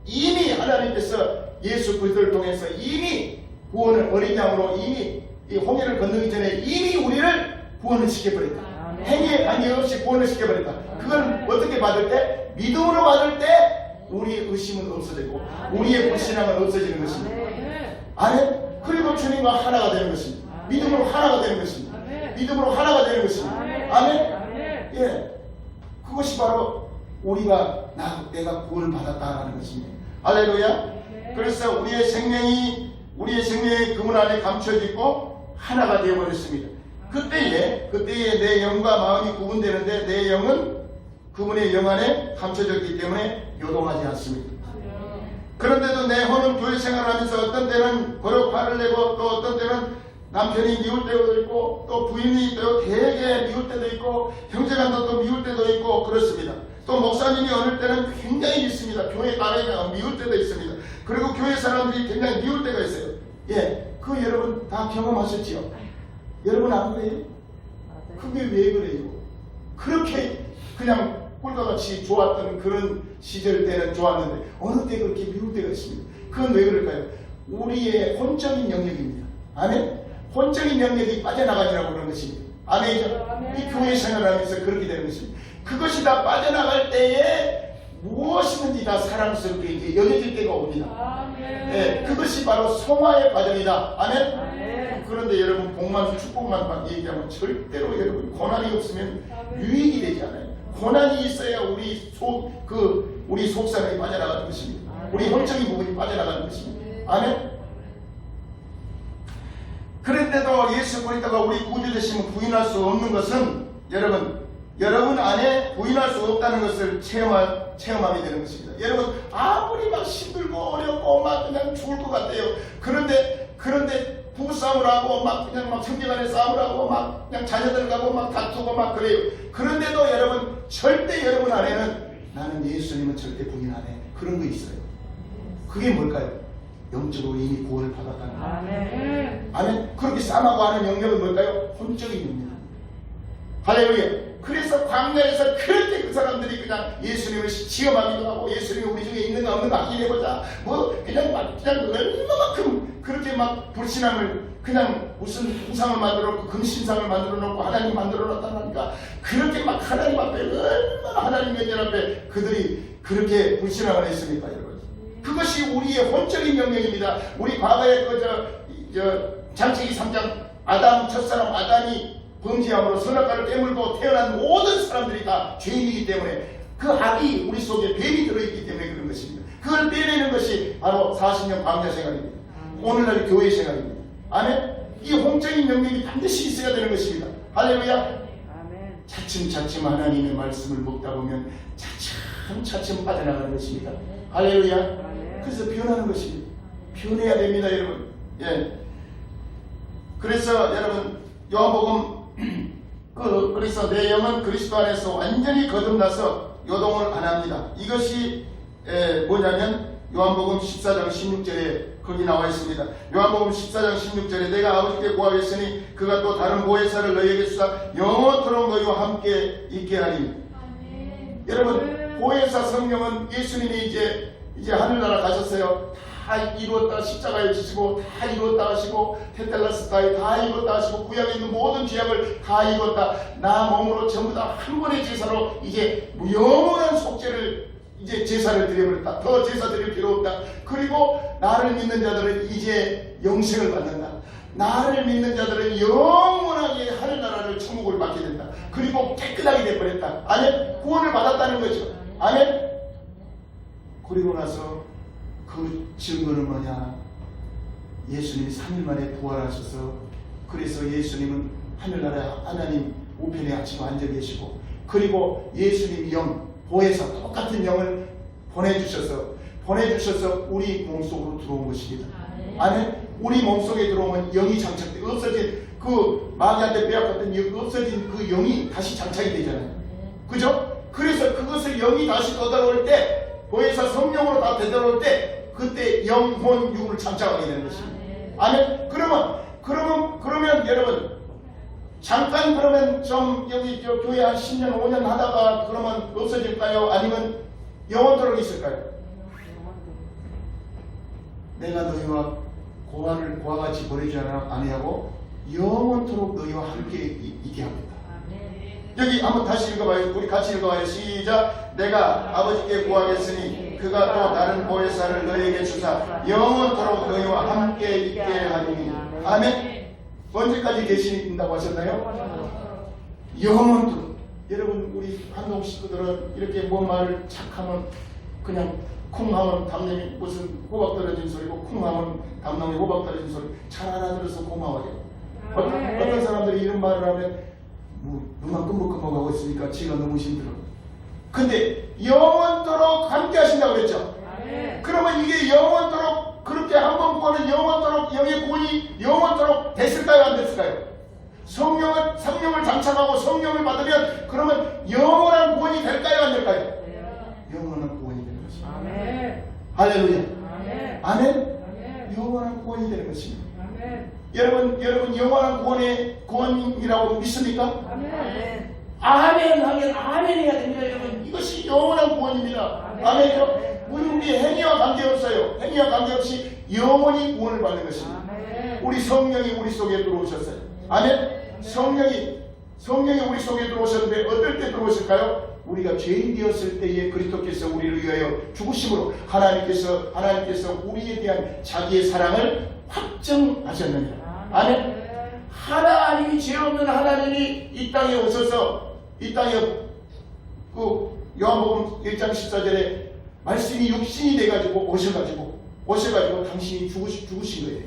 이미 하나님께서 예수 그리스도를 통해서 이미 구원을 어린 양으로 이미 이 홍해를 건너기 전에 이미 우리를 구원을 시켜버렸다. 아멘. 행위에 관계없이 구원을 시켜버렸다. 그걸 어떻게 받을 때? 믿음으로 받을 때 우리의 의심은 없어지고 우리의 불신앙은 없어지는 것입니다. 아멘. 그리고 주님과 하나가 되는 것입니다. 믿음으로 하나가 되는 것입니다. 믿음으로 하나가 되는 것입니다. 아멘. 예, 그것이 바로 내가 구원을 받았다라는 것입니다. 할렐루야. 그래서 우리의 생명이 그분 안에 감춰지고 하나가 되어버렸습니다. 그때에 내 영과 마음이 구분되는데 내 영은 그분의 영 안에 감춰졌기 때문에 요동하지 않습니다. 그런데도 내 혼은 교회 생활을 하면서 어떤 때는 거룩 화를 내고 또 어떤 때는 남편이 미울 때도 있고 또 부인이 또 되게 미울 때도 있고 형제간도 또 미울 때도 있고 그렇습니다. 또 목사님이 어느 때는 굉장히 믿습니다. 교회 나가면 미울 때도 있습니다. 그리고 교회 사람들이 굉장히 미울 때가 있어요. 예, 그 여러분 다 경험하셨지요? 여러분 안 그래요? 맞아요. 그게 왜 그래요? 그렇게 그냥 꿀과 같이 좋았던 그런 시절 때는 좋았는데 어느 때 그렇게 미울 때가 있습니다. 그건 왜 그럴까요? 우리의 혼적인 영역입니다. 아멘? 혼적인 영역이 빠져나가지라고 그런 것입니다. 아멘이죠? 이 교회 생활하면서 그렇게 되는 것입니다. 그것이 다 빠져나갈 때에 무엇이든지 다 사랑스럽게 이제 여겨질 때가 옵니다. 네, 그것이 바로 성화의 과정이다. 아멘? 아멘. 그런데 여러분 복만 축복만 얘기하면 절대로 여러분 고난이 없으면 유익이 되지 않아요. 고난이 있어야 우리 속상이 빠져나가는 것입니다. 우리 혼적인 부분이 빠져나가는 것입니다. 아멘? 그런데도 예수 그리스도가 우리 구주 되심을 부인할 수 없는 것은 여러분 안에 부인할 수 없다는 것을 체험하게 되는 것입니다. 여러분 아무리 막 힘들고 어렵고 막 그냥 죽을 것 같아요. 그런데 부부싸움을 하고 막 그냥 막 형제간에 싸움을 하고 막 그냥 자녀들하고 막 다투고 막 그래요. 그런데도 여러분 절대 여러분 안에는 나는 예수님은 절대 부인 안 해. 그런 거 있어요. 그게 뭘까요? 영적으로 이미 구원을 받았다는 거예요. 아멘. 아멘. 그렇게 싸움하고 하는 영역은 뭘까요? 혼적인 영역. 할렐루야. 그래서 광야에서 그렇게 그 사람들이 그냥 예수님을 시험하기도 하고 예수님이 우리 중에 있는가 없는가 확인해보자. 그냥 얼마만큼 그렇게 막 불신함을 그냥 무슨 우상을 만들어 놓고 금신상을 만들어 놓고 하나님 만들어 놨다니까 그렇게 막 하나님 앞에 얼마나 하나님 면전 앞에 그들이 그렇게 불신함을 했습니까, 여러분? 그것이 우리의 혼적인 영역입니다. 우리 과거에 창세기 3장 아담 첫사람 아담이 범죄함으로 선악과를 깨물고 태어난 모든 사람들이 다 죄인이기 때문에 그 악이 우리 속에 뱀이 들어있기 때문에 그런 것입니다. 그걸 빼내는 것이 바로 40년 광야 생활입니다. 오늘날 교회 생활입니다. 아멘? 이 홍적인 영역이 반드시 있어야 되는 것입니다. 할렐루야. 아멘. 차츰차츰 하나님의 말씀을 먹다 보면 차츰차츰 빠져나가는 것입니다. 할렐루야. 아멘. 그래서 변하는 것입니다. 변해야 됩니다, 여러분. 예. 그래서 여러분 요한복음 그래서 내 영은 그리스도 안에서 완전히 거듭나서 요동을 안 합니다. 이것이 뭐냐면 요한복음 14장 16절에 거기 나와 있습니다. 요한복음 14장 16절에 내가 아버지께 구하겠으니 그가 또 다른 보혜사를 너희에게 주사 영원토록 너희와 함께 있게 하리니. 여러분 보혜사 성령은 예수님이 이제 하늘나라 가셨어요. 다 이루었다 십자가에 지시고 다 이루었다 하시고 테텔라스타에 다 이루었다 하시고 구약에 있는 모든 죄악을 다 이루었다. 나 몸으로 전부 다 한 번의 제사로 이제 영원한 속죄를 이제 제사를 드려버렸다. 더 제사 드릴 필요 없다. 그리고 나를 믿는 자들은 이제 영생을 받는다. 나를 믿는 자들은 영원하게 하늘나라를 천국을 받게 된다. 그리고 깨끗하게 되어버렸다. 아멘. 구원을 받았다는 거죠. 아멘. 그리고 나서 그 증거는 뭐냐? 예수님이 3일 만에 부활하셔서 그래서 예수님은 하늘나라 하나님 우편에 앉히고 앉아 계시고 그리고 예수님 영 보혜사 똑같은 영을 보내주셔서 우리 몸속으로 들어온 것입니다. 아멘. 우리 몸속에 들어오면 영이 장착돼 없어진 그 마귀한테 빼앗겼던 없어진 그 영이 다시 장착이 되잖아요. 그죠? 그래서 그것을 영이 다시 되돌아올 때 보혜사 성령으로 다 되돌아올 때 그때 영혼 육을 장착하게 되는 것입니다. 아멘. 그러면 여러분 잠깐 그러면 좀 여기 교회 한 10년 5년 하다가 그러면 없어질까요? 아니면 영원토록 있을까요? 내가 너희와 고아와 같이 보내지 아니하고 영원토록 너희와 함께 있게 합니다. 여기 한번 다시 읽어봐요. 우리 같이 읽어봐요. 시작. 내가 아버지께 구하겠으니 그가 또 다른 보혜사를 너희에게 주사 영원토록 너희와 함께 있게 하리니. 아멘. 언제까지 계신다고 하셨나요? 영원토록. 여러분 우리 한국 식구들은 이렇게 뭔 말을 착하면 그냥 쿵 하면 담님이 무슨 호박 떨어진 소리고 쿵 하면 담놈이 호박 떨어진 소리 잘 알아들어서 고마워요. 어떤 사람들이 이런 말을 하면 누만 끔먹끔먹하고 있으니까 지가 너무 힘들어. 근데 영원토록 함께 하신다고 그랬죠. 그러면 이게 영원토록 그렇게 한 번 구원은 영원토록 영의 구원이 영원토록 됐을까요? 안 됐을까요? 성령을 장착하고 성령을 받으면 그러면 영원한 구원이 될까요? 안 될까요? 영원한 구원이 되는 것입니다. 아멘. 할렐루야. 아멘. 아멘. 아멘. 영원한 구원이 되는 것입니다. 아멘. 여러분 영원한 구원이라고 믿습니까? 아멘. 아멘 하면 아멘 해야 됩니다. 여러분 이것이 영원한 구원입니다. 아멘이죠? 우리 행위와 관계없어요. 행위와 관계없이 영원히 구원을 받는 것입니다. 아멘. 우리 성령이 우리 속에 들어오셨어요. 아멘. 성령이 우리 속에 들어오셨는데 어떨 때 들어오실까요? 우리가 죄인 되었을 때에 그리스도께서 우리를 위하여 죽으심으로 하나님께서 우리에 대한 자기의 사랑을 확정하셨느니라. 아멘. 하나님이 죄 없는 하나님이 이 땅에 오셔서 이 땅에 그 요한복음 1장 14절에 말씀이 육신이 돼가지고 오셔가지고 당신이 죽으신 거예요.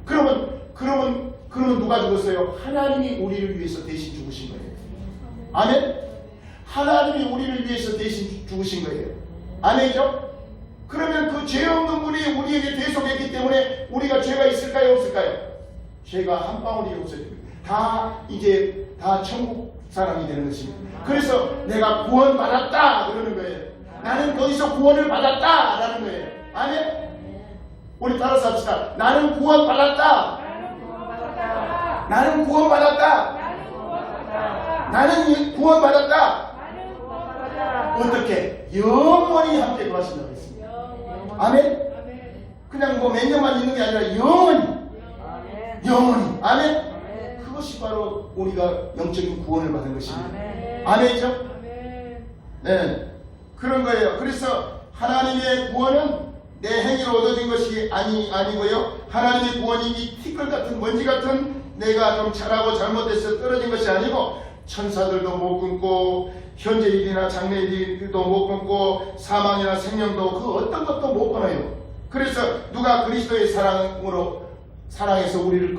그러면 누가 죽었어요? 하나님이 우리를 위해서 대신 죽으신 거예요. 아멘. 하나님이 우리를 위해서 대신 죽으신 거예요. 아멘이죠? 그러면 그 죄 없는 분이 우리에게 대속했기 때문에 우리가 죄가 있을까요? 없을까요? 죄가 한 방울이 없어집니다. 이제 다 천국 사람이 되는 것입니다. 그래서 내가 구원받았다 그러는 거예요. 나는 거기서 구원을 받았다 라는 거예요. 아멘. 우리 따라서 합시다. 나는 구원받았다. 나는 구원받았다. 나는 구원받았다. 어떻게? 영원히 함께 거하신다고 했습니다. 아멘. 그냥 뭐 몇 년만 있는 게 아니라 영원히. 아멘. 그것이 바로 우리가 영적인 구원을 받은 것입니다. 아멘이죠? 네, 그런 거예요. 그래서 하나님의 구원은 내 행위로 얻어진 것이 아니고요. 하나님의 구원이 이 티끌 같은 먼지 같은 내가 좀 잘하고 잘못해서 떨어진 것이 아니고 천사들도 못 끊고 현재 일이나 장래 일도 못 끊고 사망이나 생명도 그 어떤 것도 못 끊어요. 그래서 누가 그리스도의 사랑해서 우리를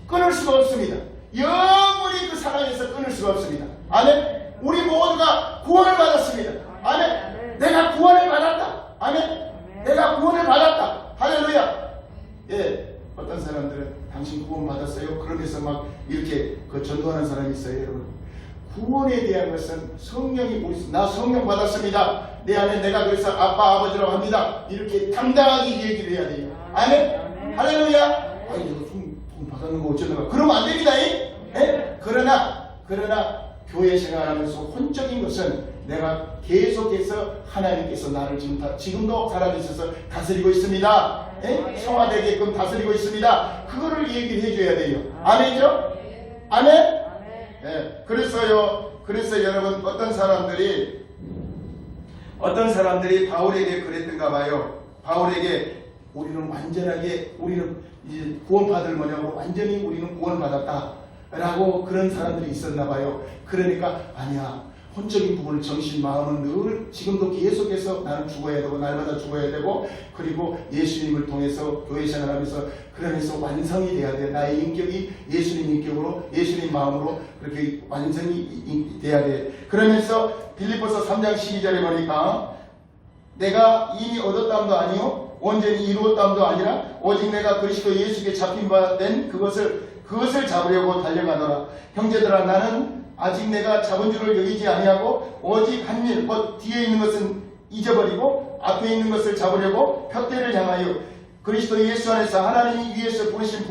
끊을 수가 없습니다. 영원히 그 사랑에서 끊을 수가 없습니다. 아멘. 우리 모두가 구원을 받았습니다. 아멘. 내가 구원을 받았다. 아멘. 내가 구원을 받았다. 할렐루야. 예, 어떤 사람들은 당신 구원 받았어요? 그러면서 막 이렇게 전도하는 사람이 있어요. 여러분, 구원에 대한 것은 성령이 나 성령 받았습니다. 내 안에 내가 그래서 아빠 아버지라고 합니다. 이렇게 당당하게 얘기를 해야 돼요. 아멘. 할렐루야. 아니 내가 좀 받았는 거 어쩌다가 그러면 안 됩니다. 예? 그러나 교회 생활하면서 혼적인 것은 내가 계속해서 하나님께서 나를 지금도 살아계셔서 다스리고 있습니다. 예? 성화되게끔 다스리고 있습니다. 그거를 얘기를 해줘야 돼요. 아멘이죠? 아멘? 예. 그래서 여러분 어떤 사람들이 바울에게 그랬던가 봐요. 바울에게 우리는 이제 구원받을 뭐냐고 완전히 우리는 구원받았다 라고 그런 사람들이 있었나 봐요. 그러니까 아니야, 혼적인 부분을 정신 마음은 늘 지금도 계속해서 나는 죽어야 되고 날마다 죽어야 되고 그리고 예수님을 통해서 교회 생활하면서 그러면서 완성이 돼야 돼. 나의 인격이 예수님 인격으로 예수님 마음으로 그렇게 완성이 돼야 돼. 그러면서 빌립보서 3장 12절에 보니까 내가 이미 얻었담도 아니요 온전히 이루었담도 아니라 오직 내가 그리스도 예수께 잡힌 바 된 그것을 잡으려고 달려가노라. 형제들아, 나는 아직 내가 잡은 줄을 여기지 아니하고 오직 한 일 곧 뒤에 있는 것은 잊어버리고 앞에 있는 것을 잡으려고 푯대를 향하여 그리스도 예수 안에서 하나님이 위에서 부르신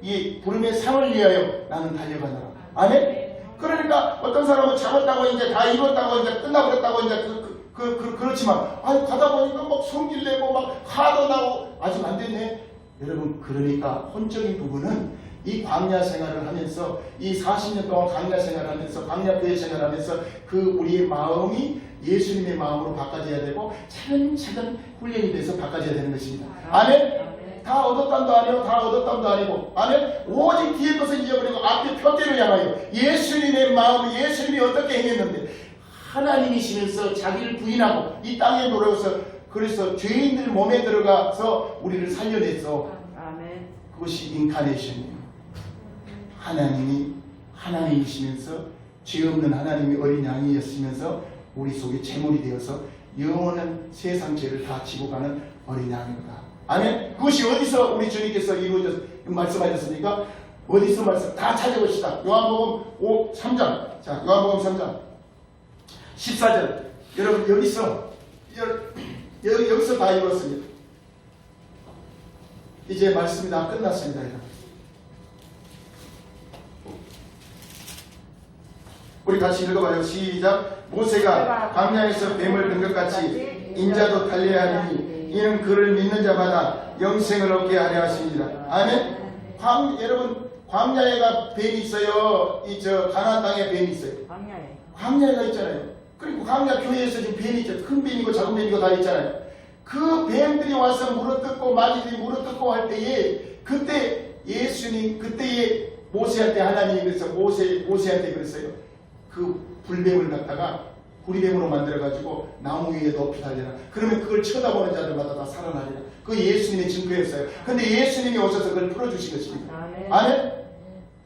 이 부름의 상을 위하여 나는 달려가노라. 아멘. 그러니까 어떤 사람은 잡았다고 이제 다 이뤘다고 이제 끝나버렸다고 이제 그렇지만 가다 보니까 막 성질 내고 막 화도 나고 아직 안 됐네. 여러분, 그러니까 혼적인 부분은 이 광야 생활을 하면서 이 40년 동안 광야 생활을 하면서 광야 교회 생활을 하면서 그 우리의 마음이 예수님의 마음으로 바꿔져야 되고 차근차근 훈련이 돼서 바꿔져야 되는 것입니다. 아멘. 다 얻었담도 아니고 다 얻었담도 아니고 아멘. 오직 뒤에 것을 잊어버리고 앞에 푯대를 향하여 예수님의 마음, 예수님이 어떻게 행했는데 하나님이시면서 자기를 부인하고 이 땅에 돌아와서 그래서 죄인들 몸에 들어가서 우리를 살려냈어. 아멘. 그것이 인카네이션이에요. 하나님이시면서 죄 없는 하나님이 어린 양이었으면서 우리 속에 제물이 되어서 영원한 세상 죄를 다 지고 가는 어린 양이다. 아멘. 그것이 어디서 우리 주님께서 말씀하셨습니까? 어디서 말씀? 다 찾아봅시다. 요한복음 3장. 자, 요한복음 3장 14절. 여러분 여기서 여기서 다 이뤘습니다. 이제 말씀이 다 끝났습니다. 우리 같이 읽어봐요. 시작. 모세가 광야에서 뱀을 든 것 같이 인자도 달려야 하니 이는 그를 믿는 자마다 영생을 얻게 하려 하십니다. 아멘. 여러분 광야에가 뱀이 있어요. 가나안 땅에 뱀이 있어요. 광야에. 광야가 있잖아요. 그리고 광야 교회에서 지금 뱀이 있죠. 큰 뱀이고 작은 뱀이고 다 있잖아요. 그 뱀들이 와서 물어뜯고 마귀들이 물어뜯고 할 때에 그때 예수님 그때에 모세한테 하나님이 그래서 모세한테 그랬어요. 그 불뱀을 갖다가 구리뱀으로 만들어가지고 나무 위에 높이 달려라. 그러면 그걸 쳐다보는 자들마다 다 살아나리라. 그 예수님의 증거였어요. 근데 예수님이 오셔서 그걸 풀어주신 것입니다. 아멘?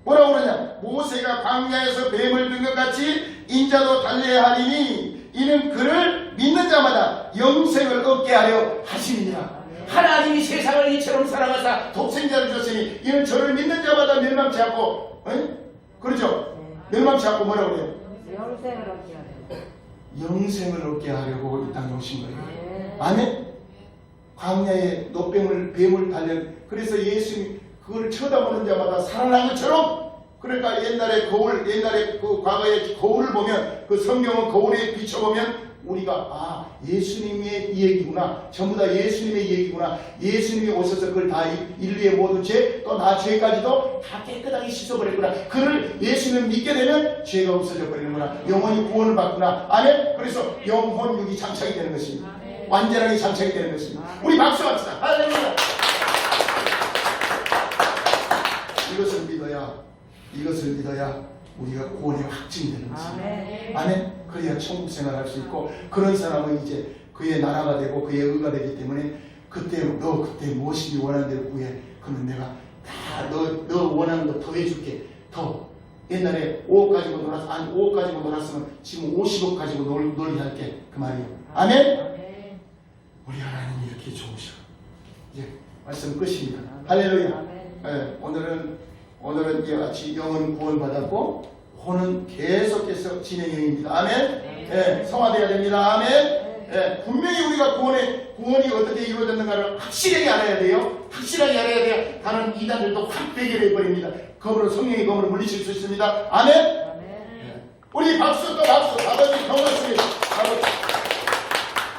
뭐라고 그러냐? 모세가 광야에서 뱀을 든 것 같이 인자도 달려야 하리니 이는 그를 믿는 자마다 영생을 얻게 하려 하심이니라. 하나님이 세상을 이처럼 사랑하사 독생자를 줬으니 이는 저를 믿는 자마다 멸망치 않고 그렇죠? 멸망치 않고 뭐라고 그래요? 영생을 얻게 하려. 영생을 얻게 하려고 이 땅에 오신 거예요. 아멘? 광야에 뱀을 달려 그래서 예수님 그걸 쳐다보는 자마다 살아난 것처럼 그러니까 옛날에 그 과거의 거울을 보면 그 성경은 거울에 비춰보면 우리가 예수님의 얘기구나. 전부 다 예수님의 얘기구나. 예수님이 오셔서 그걸 다 인류의 모든 죄 또 나 죄까지도 다 깨끗하게 씻어버렸구나. 그를 예수님 믿게 되면 죄가 없어져 버리는구나. 영원히 구원을 받구나. 아멘. 그래서 영혼육이 장착이 되는 것입니다. 완전하게 장착이 되는 것입니다. 우리 박수 합시다. 할렐루야. 이것을 믿어야 우리가 구원의 확증이 되는 것입니다. 아멘. 그래야 천국 생활할 수 있고 그런 사람은 이제 그의 나라가 되고 그의 의가 되기 때문에 그때 무엇이니 원하는 대로 구해. 그러면 내가 다 너 원하는 거 더 해줄게. 더. 옛날에 5억 가지고 놀았어. 아니 5억 가지고 놀았으면 지금 50억 가지고 놀게 할게. 그 말이에요. 아멘. 우리 하나님이 이렇게 좋으셔. 이제 말씀 끝입니다. 할렐루야. 오늘은 이제 같이 영은 구원 받았고 혼은 계속해서 진행형입니다. 아멘. 성화돼야 됩니다. 아멘. 분명히 우리가 구원이 어떻게 이루어졌는가를 확실하게 알아야 돼요. 확실하게 알아야 돼요. 다른 이단들도 확 배결해 버립니다. 검으로 성령의 검으로 물리칠 수 있습니다. 아멘. 우리 박수 또 박수. 아버지 경고했습니다.